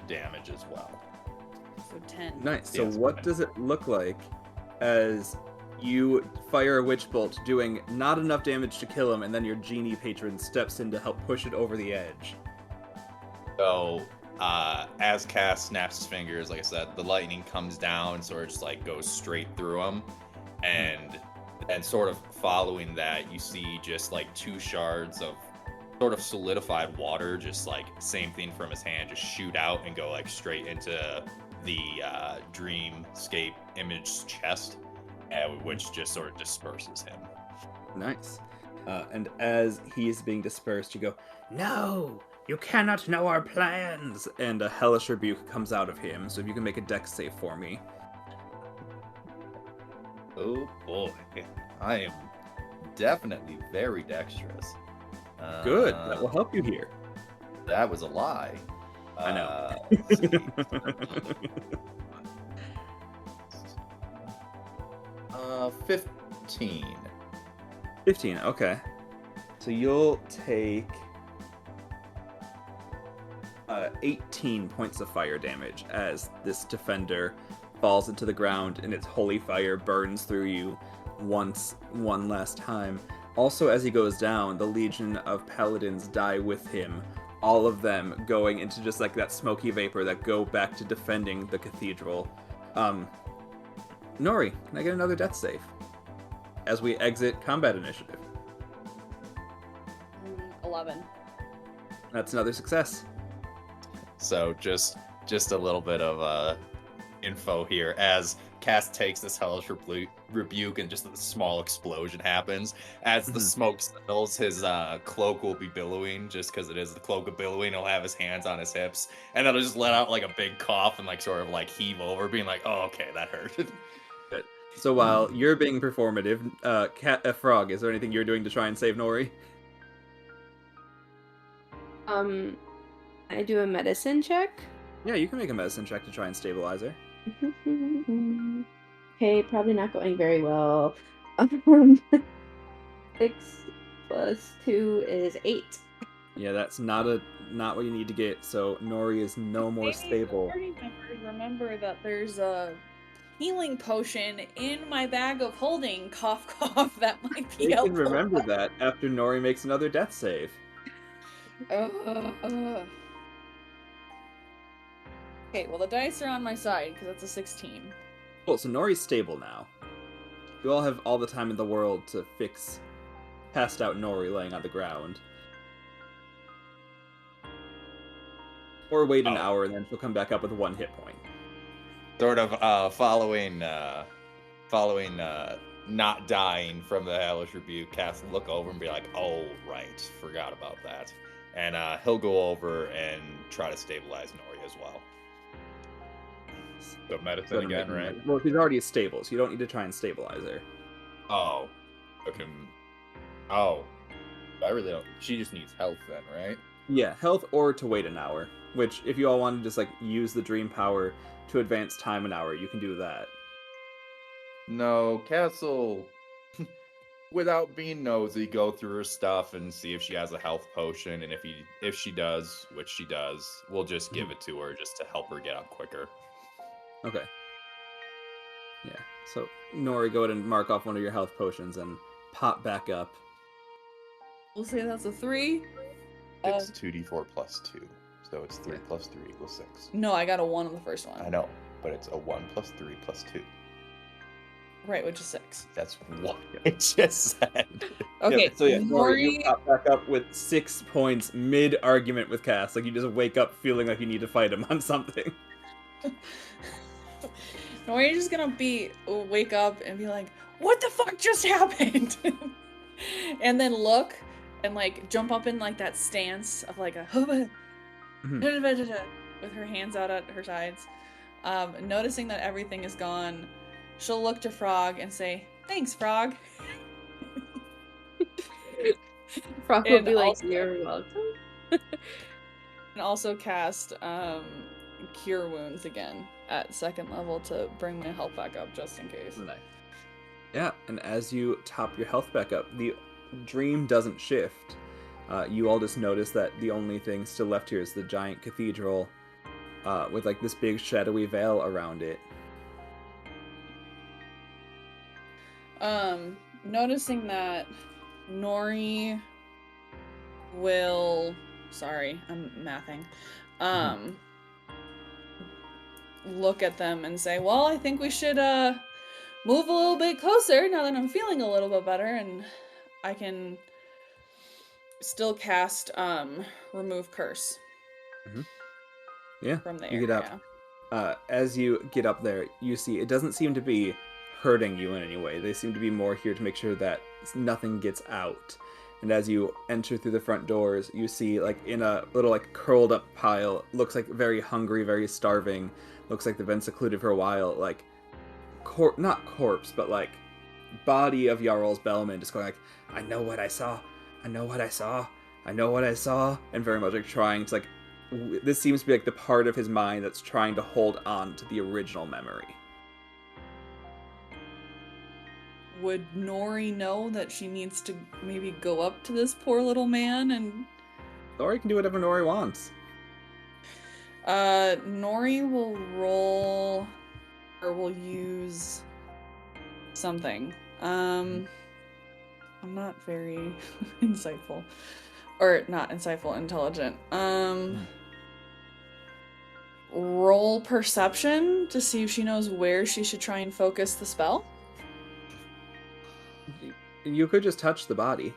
damage as well. So 10. Nice. So what does it look like as you fire a Witch Bolt, doing not enough damage to kill him, and then your Genie patron steps in to help push it over the edge? So, as Cass snaps his fingers, like I said, the lightning comes down, sort of just like goes straight through him, and sort of following that, you see just like 2 shards of sort of solidified water, just like same thing from his hand, just shoot out and go like straight into the Dreamscape Image's chest, which just sort of disperses him. Nice. And as he is being dispersed, you go, "No! You cannot know our plans!" And a hellish rebuke comes out of him, so if you can make a dex save for me. Oh boy, I am definitely very dexterous. Good, that will help you here. That was a lie. I know. Let's see. 15. 15, okay. So you'll take 18 points of fire damage as this defender falls into the ground and its holy fire burns through you one last time. Also, as he goes down, the legion of paladins die with him, all of them going into just like that smoky vapor that go back to defending the cathedral. Nori, can I get another death save as we exit combat initiative? 11. That's another success. So just a little bit of info here. As Cass takes this hellish rebuke and just a small explosion happens. As the smoke settles, his cloak will be billowing, just because it is the cloak of billowing. He'll have his hands on his hips, and then he'll just let out like a big cough and like sort of like heave over, being like, "Oh, okay, that hurt." Good. So while you're being performative, Frog, is there anything you're doing to try and save Nori? I do a medicine check. Yeah, you can make a medicine check to try and stabilize her. Okay, probably not going very well. 6 plus 2 is 8. Yeah, that's not what you need to get. So Nori is no more stable. Remember that there's a healing potion in my bag of holding. Cough, cough. That might be You helpful. can remember that after Nori makes another death save. Okay, well the dice are on my side because that's a 16. Cool, so Nori's stable now. You all have all the time in the world to fix passed out Nori laying on the ground. Or wait an hour and then she'll come back up with 1 hit point. Sort of following not dying from the hellish rebuke, Cass will look over and be like, "Oh, right, forgot about that." And he'll go over and try to stabilize Nori as well. So medicine again, right? Well, she's already stable, so you don't need to try and stabilize her. Oh. Okay. Oh. I really don't. She just needs health then, right? Yeah, health or to wait an hour. Which, if you all want to just, like, use the dream power to advance time an hour, you can do that. No, Castle, without being nosy, go through her stuff and see if she has a health potion, and if she does, which she does, we'll just give it to her just to help her get up quicker. Okay. Yeah, so Nori, go ahead and mark off one of your health potions and pop back up. We'll say that's a 3. It's 2d4 plus 2, so it's 3 plus 3 equals 6. No, I got a 1 on the first one. I know, but it's a 1 plus 3 plus 2. Right, which is 6. That's what I just said. Okay, yeah, so yeah, Nori, you Nori... pop back up with 6 points mid-argument with Cass. Like, you just wake up feeling like you need to fight him on something. Nori's just gonna wake up and be like, "What the fuck just happened?" And then look and like jump up in like that stance of like a with her hands out at her sides. Noticing that everything is gone, she'll look to Frog and say, "Thanks, Frog." Frog will be like, "You're welcome." And also cast Cure Wounds again at 2nd level to bring my health back up just in case. Nice. Yeah, and as you top your health back up, the dream doesn't shift. You all just notice that the only thing still left here is the giant cathedral with like this big shadowy veil around it. Noticing that Nori will... Sorry, I'm mathing. Look at them and say, well, I think we should move a little bit closer now that I'm feeling a little bit better, and I can still cast Remove Curse. Yeah, from the you get area. up. As you get up there, you see it doesn't seem to be hurting you in any way. They seem to be more here to make sure that nothing gets out. And as you enter through the front doors, you see, like, in a little, like, curled up pile, looks like very hungry, very starving, looks like they've been secluded for a while, like, not corpse, but, like, body of Jarles Bellman just going, like, I know what I saw, I know what I saw, I know what I saw, and very much, like, trying to, like, this seems to be, like, the part of his mind that's trying to hold on to the original memory. Would Nori know that she needs to maybe go up to this poor little man and... Nori can do whatever Nori wants. Nori will roll... or will use... something. I'm not very insightful. Or, not insightful, intelligent. Roll perception to see if she knows where she should try and focus the spell. You could just touch the body.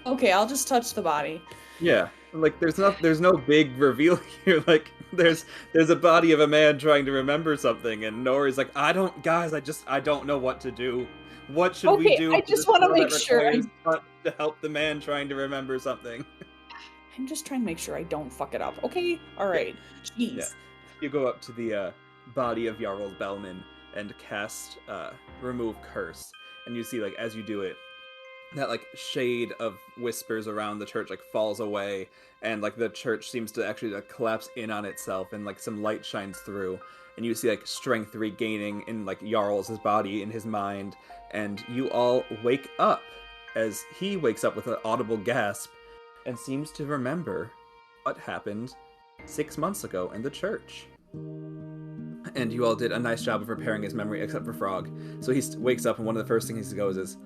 Okay, I'll just touch the body. Yeah, like there's no big reveal here. Like there's a body of a man trying to remember something, and Nori's like, I don't know what to do. What should we do? I just want to make sure to help the man trying to remember something. I'm just trying to make sure I don't fuck it up. Okay, all right. Jeez. Yeah. You go up to the body of Jarles Bellman and cast Remove Curse, and you see, like, as you do it, that, like, shade of whispers around the church, like, falls away, and, like, the church seems to actually, like, collapse in on itself, and, like, some light shines through, and you see, like, strength regaining in, like, Jarls' body, in his mind, and you all wake up as he wakes up with an audible gasp and seems to remember what happened 6 months ago in the church. And you all did a nice job of repairing his memory, except for Frog. So he wakes up, and one of the first things he goes is,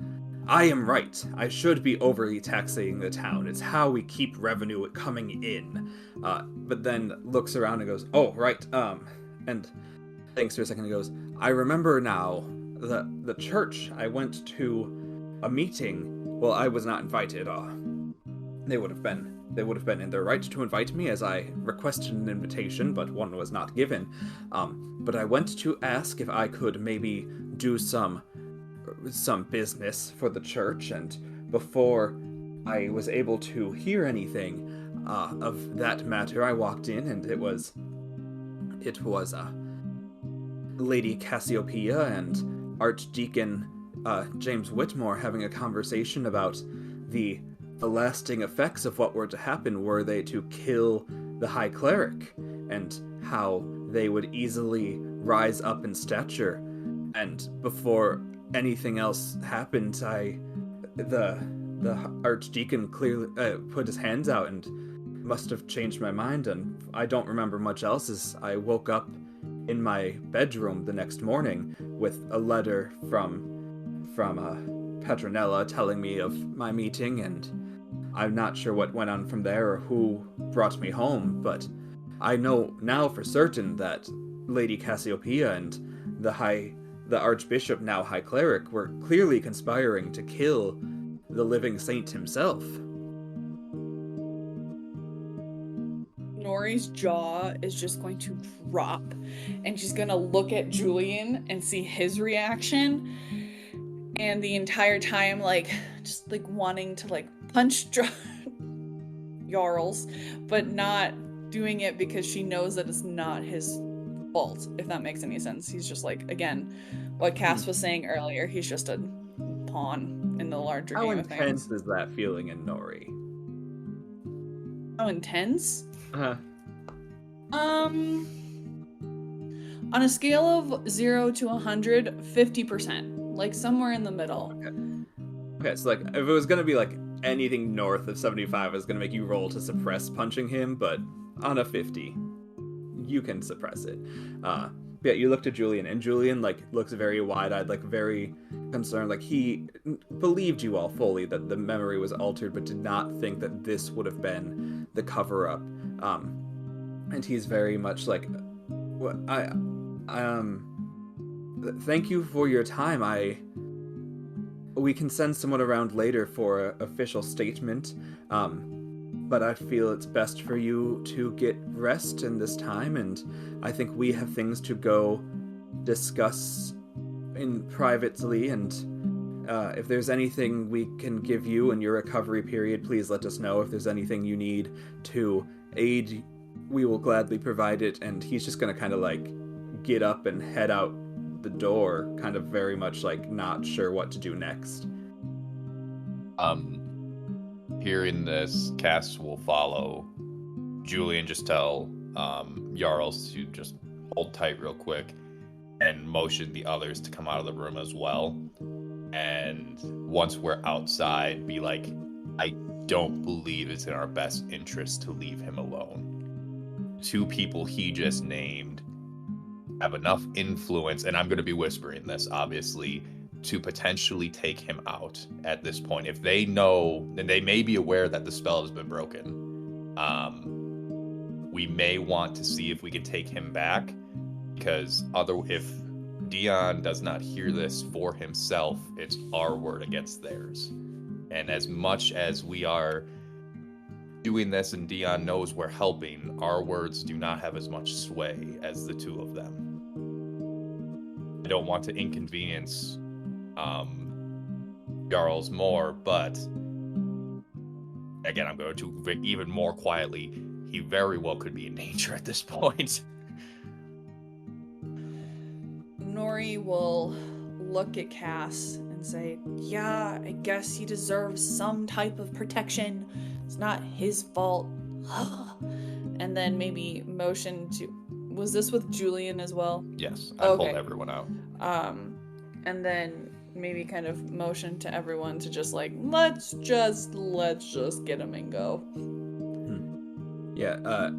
I am right. I should be overly taxing the town. It's how we keep revenue coming in. But then looks around and goes, oh, right. And thinks for a second and goes, I remember now the church. I went to a meeting. Well, I was not invited. They would have been in their right to invite me, as I requested an invitation, but one was not given. But I went to ask if I could maybe do some business for the church, and before I was able to hear anything of that matter, I walked in, and it was Lady Cassiopeia and Archdeacon James Whitmore having a conversation about the lasting effects of what were to happen were they to kill the High Cleric, and how they would easily rise up in stature. And before anything else happened, the Archdeacon clearly put his hands out and must have changed my mind, and I don't remember much else as I woke up in my bedroom the next morning with a letter from Petronella telling me of my meeting, and I'm not sure what went on from there or who brought me home, but I know now for certain that Lady Cassiopeia and the Archbishop, now High Cleric, were clearly conspiring to kill the living saint himself. Nori's jaw is just going to drop, and she's gonna look at Julian and see his reaction, and the entire time, like, just, like, wanting to, like, punch Jarls, but not doing it because she knows that it's not his fault, if that makes any sense. He's just, like, again, what Cass was saying earlier, he's just a pawn in the larger game of things. How intense is that feeling in Nori? How intense? On a scale of 0 to 100, 50%. Like somewhere in the middle. Okay, so like if it was gonna be like anything north of 75, I was gonna make you roll to suppress punching him, but on a 50, you can suppress it. Yeah, you look to Julian, and Julian like looks very wide-eyed, like very concerned. Like he believed you all fully that the memory was altered, but did not think that this would have been the cover-up. And he's very much like, thank you for your time. We can send someone around later for an official statement, but I feel it's best for you to get rest in this time, and I think we have things to go discuss in privately, and if there's anything we can give you in your recovery period, please let us know. If there's anything you need to aid, we will gladly provide it. And he's just going to kind of like get up and head out the door, kind of very much like not sure what to do next. Hearing this, Cass will follow. Julian just tell Jarles to just hold tight real quick and motion the others to come out of the room as well. And once we're outside, be like, I don't believe it's in our best interest to leave him alone. 2 people he just named have enough influence, and I'm going to be whispering this, obviously, to potentially take him out at this point. If they know, then they may be aware that the spell has been broken. We may want to see if we can take him back, because if Dion does not hear this for himself, it's our word against theirs. And as much as we are doing this and Dion knows we're helping, our words do not have as much sway as the 2 of them. I don't want to inconvenience Jarles more, but again, I'm going to even more quietly. He very well could be in danger at this point. Nori will look at Cass and say, yeah, I guess he deserves some type of protection. It's not his fault. And then maybe motion to... Was this with Julian as well? Yes, I pulled everyone out. And then maybe kind of motion to everyone to just like, let's just get him and go. Yeah,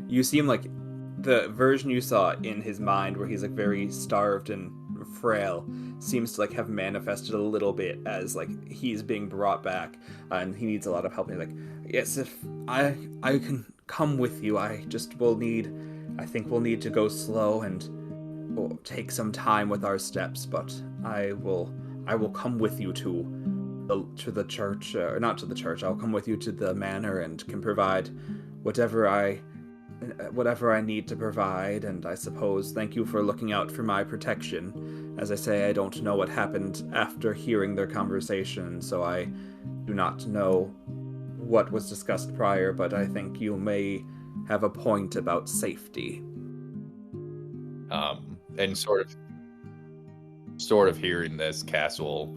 you seem like the version you saw in his mind where he's like very starved and frail seems to like have manifested a little bit as like he's being brought back and he needs a lot of help. And he's like, yes, if I can come with you, I think we'll need to go slow and we'll take some time with our steps, but I will come with you to the church, or not to the church. I'll come with you to the manor and can provide whatever I need to provide. And I suppose thank you for looking out for my protection. As I say, I don't know what happened after hearing their conversation, so I do not know what was discussed prior, but I think you may have a point about safety. And sort of hearing this, Cass will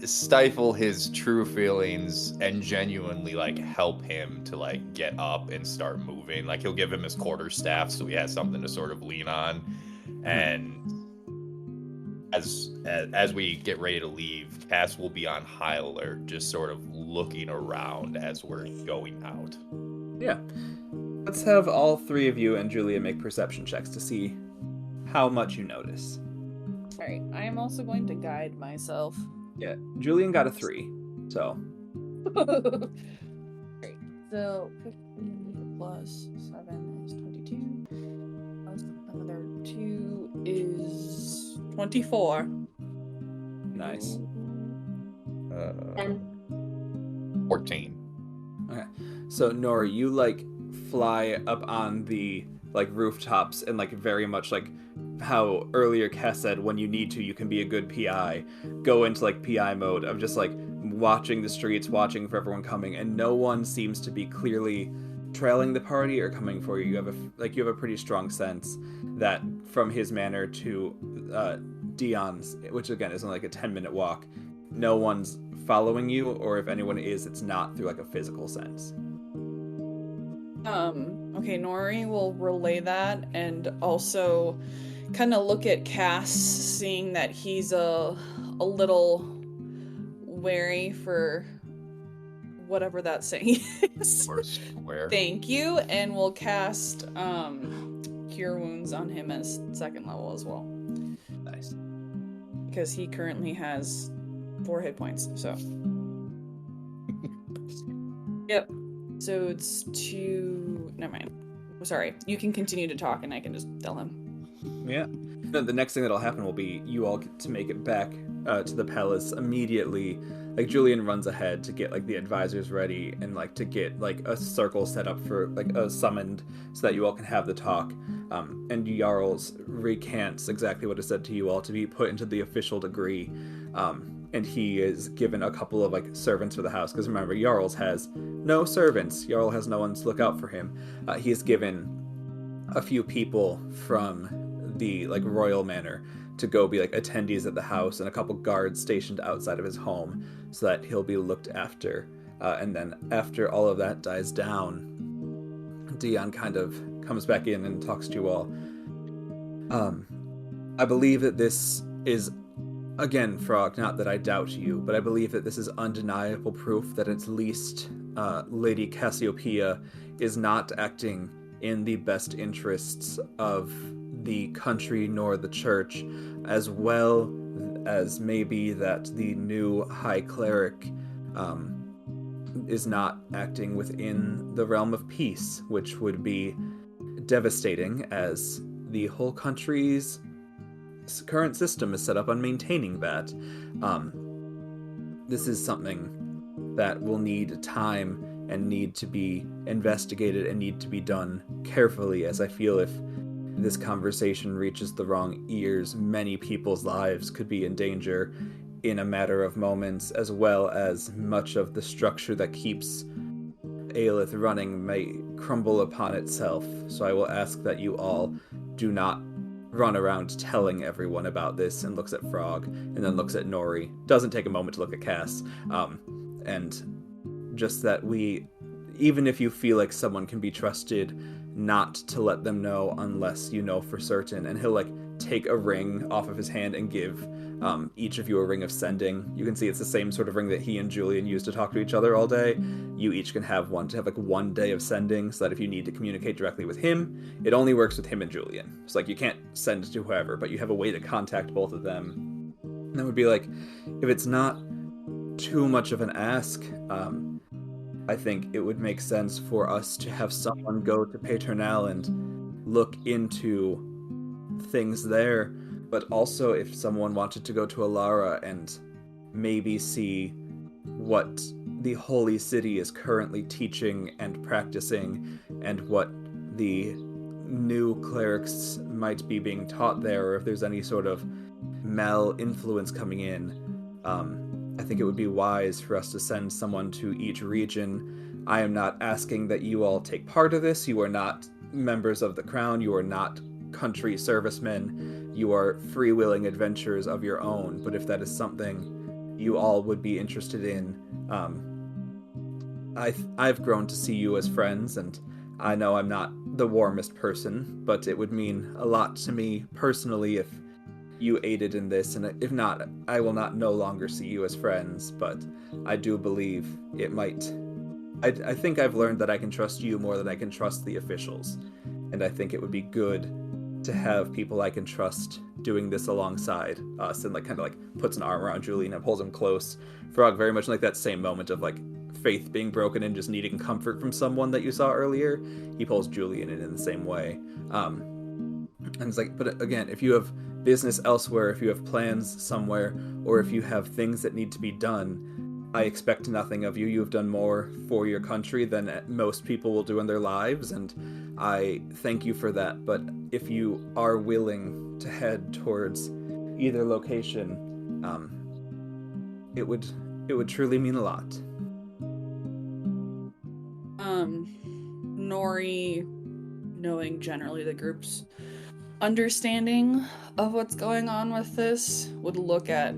stifle his true feelings and genuinely like help him to like get up and start moving. Like he'll give him his quarterstaff so he has something to sort of lean on. And as we get ready to leave, Cass will be on high alert, just sort of looking around as we're going out. Yeah. Let's have all 3 of you and Julia make perception checks to see how much you notice. Alright, I am also going to guide myself. Yeah, Julian got a 3, so. Great. So 15 plus 7 is 22. Plus another 2 is 24. Nice. 14. Okay. So Nori, you like fly up on the like rooftops and like very much like how earlier Cass said when you need to you can be a good PI, go into like PI mode of just like watching the streets, watching for everyone coming, and no one seems to be clearly trailing the party or coming for you. You have a pretty strong sense that from his manor to Dion's, which again is only like a 10-minute walk, no one's following you, or if anyone is, it's not through like a physical sense. Okay, Nori will relay that and also kind of look at Cass, seeing that he's a little wary for whatever that saying is. Where? Thank you, and we'll cast Cure Wounds on him as 2nd level as well. Nice. Because he currently has 4 hit points, so. Yep. So it's 2... Never mind. Sorry. You can continue to talk and I can just tell him. Yeah. No, the next thing that'll happen will be you all get to make it back to the palace immediately. Like, Julian runs ahead to get, like, the advisors ready and, like, to get, like, a circle set up for, like, a summoned so that you all can have the talk. And Jarls recants exactly what is said to you all to be put into the official degree. And he is given a couple of, like, servants for the house. Because remember, Jarls has no servants. Jarl has no one to look out for him. He is given a few people from the, like, royal manor to go be, like, attendees at the house, and a couple guards stationed outside of his home so that he'll be looked after. And then after all of that dies down, Dion kind of comes back in and talks to you all. I believe that this is, again, Frog, not that I doubt you, but I believe that this is undeniable proof that at least Lady Cassiopeia is not acting in the best interests of the country nor the church, as well as maybe that the new High Cleric is not acting within the realm of peace, which would be devastating, as the whole country's current system is set up on maintaining that. This is something that will need time and need to be investigated and need to be done carefully, as I feel if this conversation reaches the wrong ears, many people's lives could be in danger in a matter of moments, as well as much of the structure that keeps Aelith running may crumble upon itself. So I will ask that you all do not run around telling everyone about this, and looks at Frog, and then looks at Nori. Doesn't take a moment to look at Cass. And just that we, even if you feel like someone can be trusted, not to let them know unless you know for certain. And he'll, like, take a ring off of his hand and give each of you a ring of sending. You can see it's the same sort of ring that he and Julian used to talk to each other all day. You each can have one to have, like, 1 day of sending, so that if you need to communicate directly with him, it only works with him and Julian. So, like, you can't send to whoever, but you have a way to contact both of them. And that would be, like, if it's not too much of an ask, I think it would make sense for us to have someone go to Paternal and look into things there, but also if someone wanted to go to Alara and maybe see what the Holy City is currently teaching and practicing, and what the new clerics might be being taught there, or if there's any sort of mal-influence coming in, I think it would be wise for us to send someone to each region. I am not asking that you all take part of this. You are not members of the Crown. You are not country servicemen. You are free-willing adventurers of your own. But if that is something you all would be interested in, I've grown to see you as friends, and I know I'm not the warmest person, but it would mean a lot to me personally if you aided in this, and if not, I will not no longer see you as friends, but I do believe it might. I think I've learned that I can trust you more than I can trust the officials, and I think it would be good to have people I can trust doing this alongside us, and, like, kind of, like, puts an arm around Julian and pulls him close. Frog, very much like that same moment of, like, faith being broken and just needing comfort from someone that you saw earlier, he pulls Julian in the same way. And it's like, but again, if you have business elsewhere, if you have plans somewhere, or if you have things that need to be done, I expect nothing of you. You have done more for your country than most people will do in their lives, and I thank you for that. But if you are willing to head towards either location, it would truly mean a lot. Nori, knowing generally the group's understanding of what's going on with this, would look at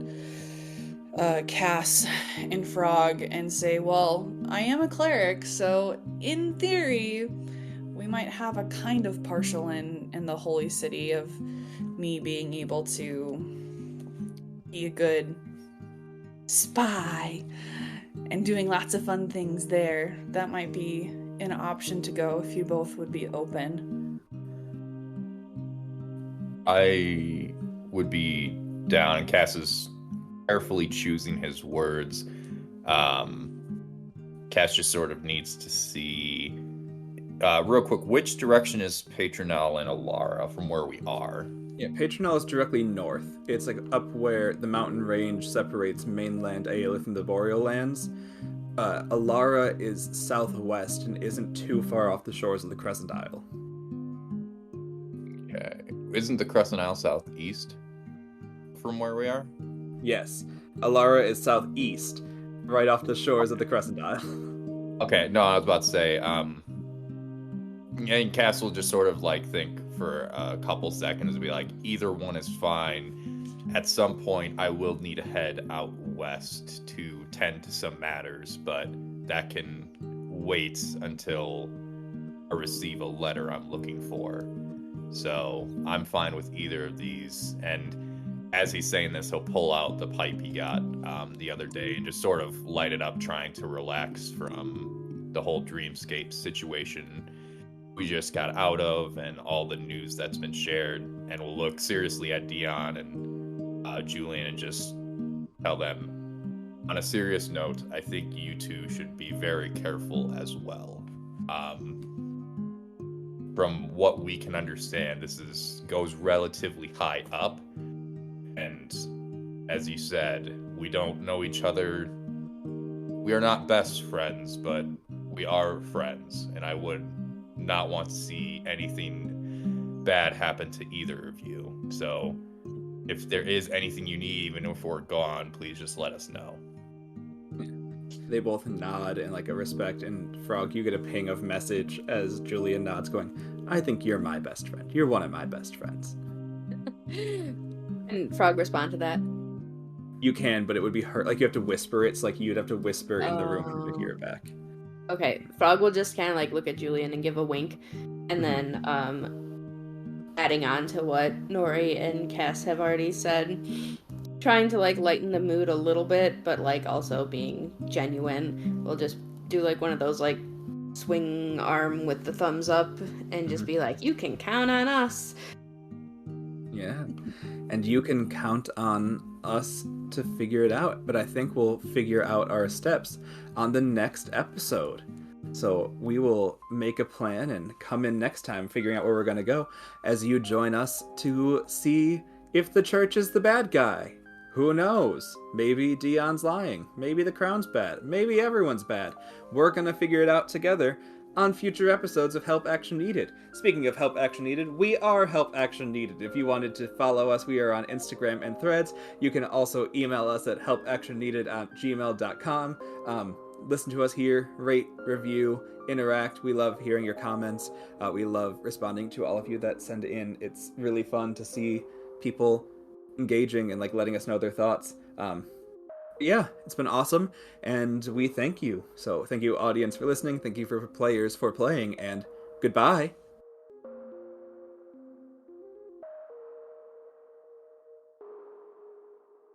Cass and Frog and say, well, I am a cleric, so in theory, we might have a kind of partial in the holy city of me being able to be a good spy and doing lots of fun things there. That might be an option to go if you both would be open. I would be down, and Cass is carefully choosing his words. Cass just sort of needs to see, real quick, which direction is Patronale and Alara from where we are? Yeah, Patronale is directly north. It's like up where the mountain range separates mainland Aelith from the Boreal Lands. Alara is southwest and isn't too far off the shores of the Crescent Isle. Okay. Isn't the Crescent Isle southeast from where we are? Yes. Alara is southeast, right off the shores of the Crescent Isle. Okay, no, I was about to say, and Cass will just sort of like think for a couple seconds and be like, either one is fine. At some point, I will need to head out west to tend to some matters, but that can wait until I receive a letter I'm looking for. So I'm fine with either of these. And as he's saying this, he'll pull out the pipe he got the other day and just sort of light it up, trying to relax from the whole dreamscape situation we just got out of and all the news that's been shared. And we'll look seriously at Dion and Julian and just tell them, on a serious note, I think you two should be very careful as well. From what we can understand, this goes relatively high up. And as you said, we don't know each other. We are not best friends, but we are friends. And I would not want to see anything bad happen to either of you. So if there is anything you need, even if we're gone, please just let us know. They both nod in like a respect, and Frog, you get a ping of message as Julian nods going, I think you're my best friend. You're one of my best friends. And Frog respond to that? You can, but it would be hurt. Like, you have to whisper it. It's like you'd have to whisper in the room for him to hear it back. Okay, Frog will just kind of like look at Julian and give a wink, and then adding on to what Nori and Cass have already said, trying to like lighten the mood a little bit, but like also being genuine. We'll just do like one of those like swing arm with the thumbs up and just be like, you can count on us. Yeah, and you can count on us to figure it out, but I think we'll figure out our steps on the next episode. So we will make a plan and come in next time figuring out where we're going to go as you join us to see if the church is the bad guy. Who knows? Maybe Dion's lying. Maybe the crown's bad. Maybe everyone's bad. We're going to figure it out together on future episodes of Help Action Needed. Speaking of Help Action Needed, we are Help Action Needed. If you wanted to follow us, we are on Instagram and Threads. You can also email us at helpactionneeded@gmail.com. Listen to us here, rate, review, interact. We love hearing your comments. We love responding to all of you that send in. It's really fun to see people engaging and like letting us know their thoughts. Yeah, it's been awesome, and we thank you. So thank you, audience, for listening. Thank you for players for playing, and goodbye.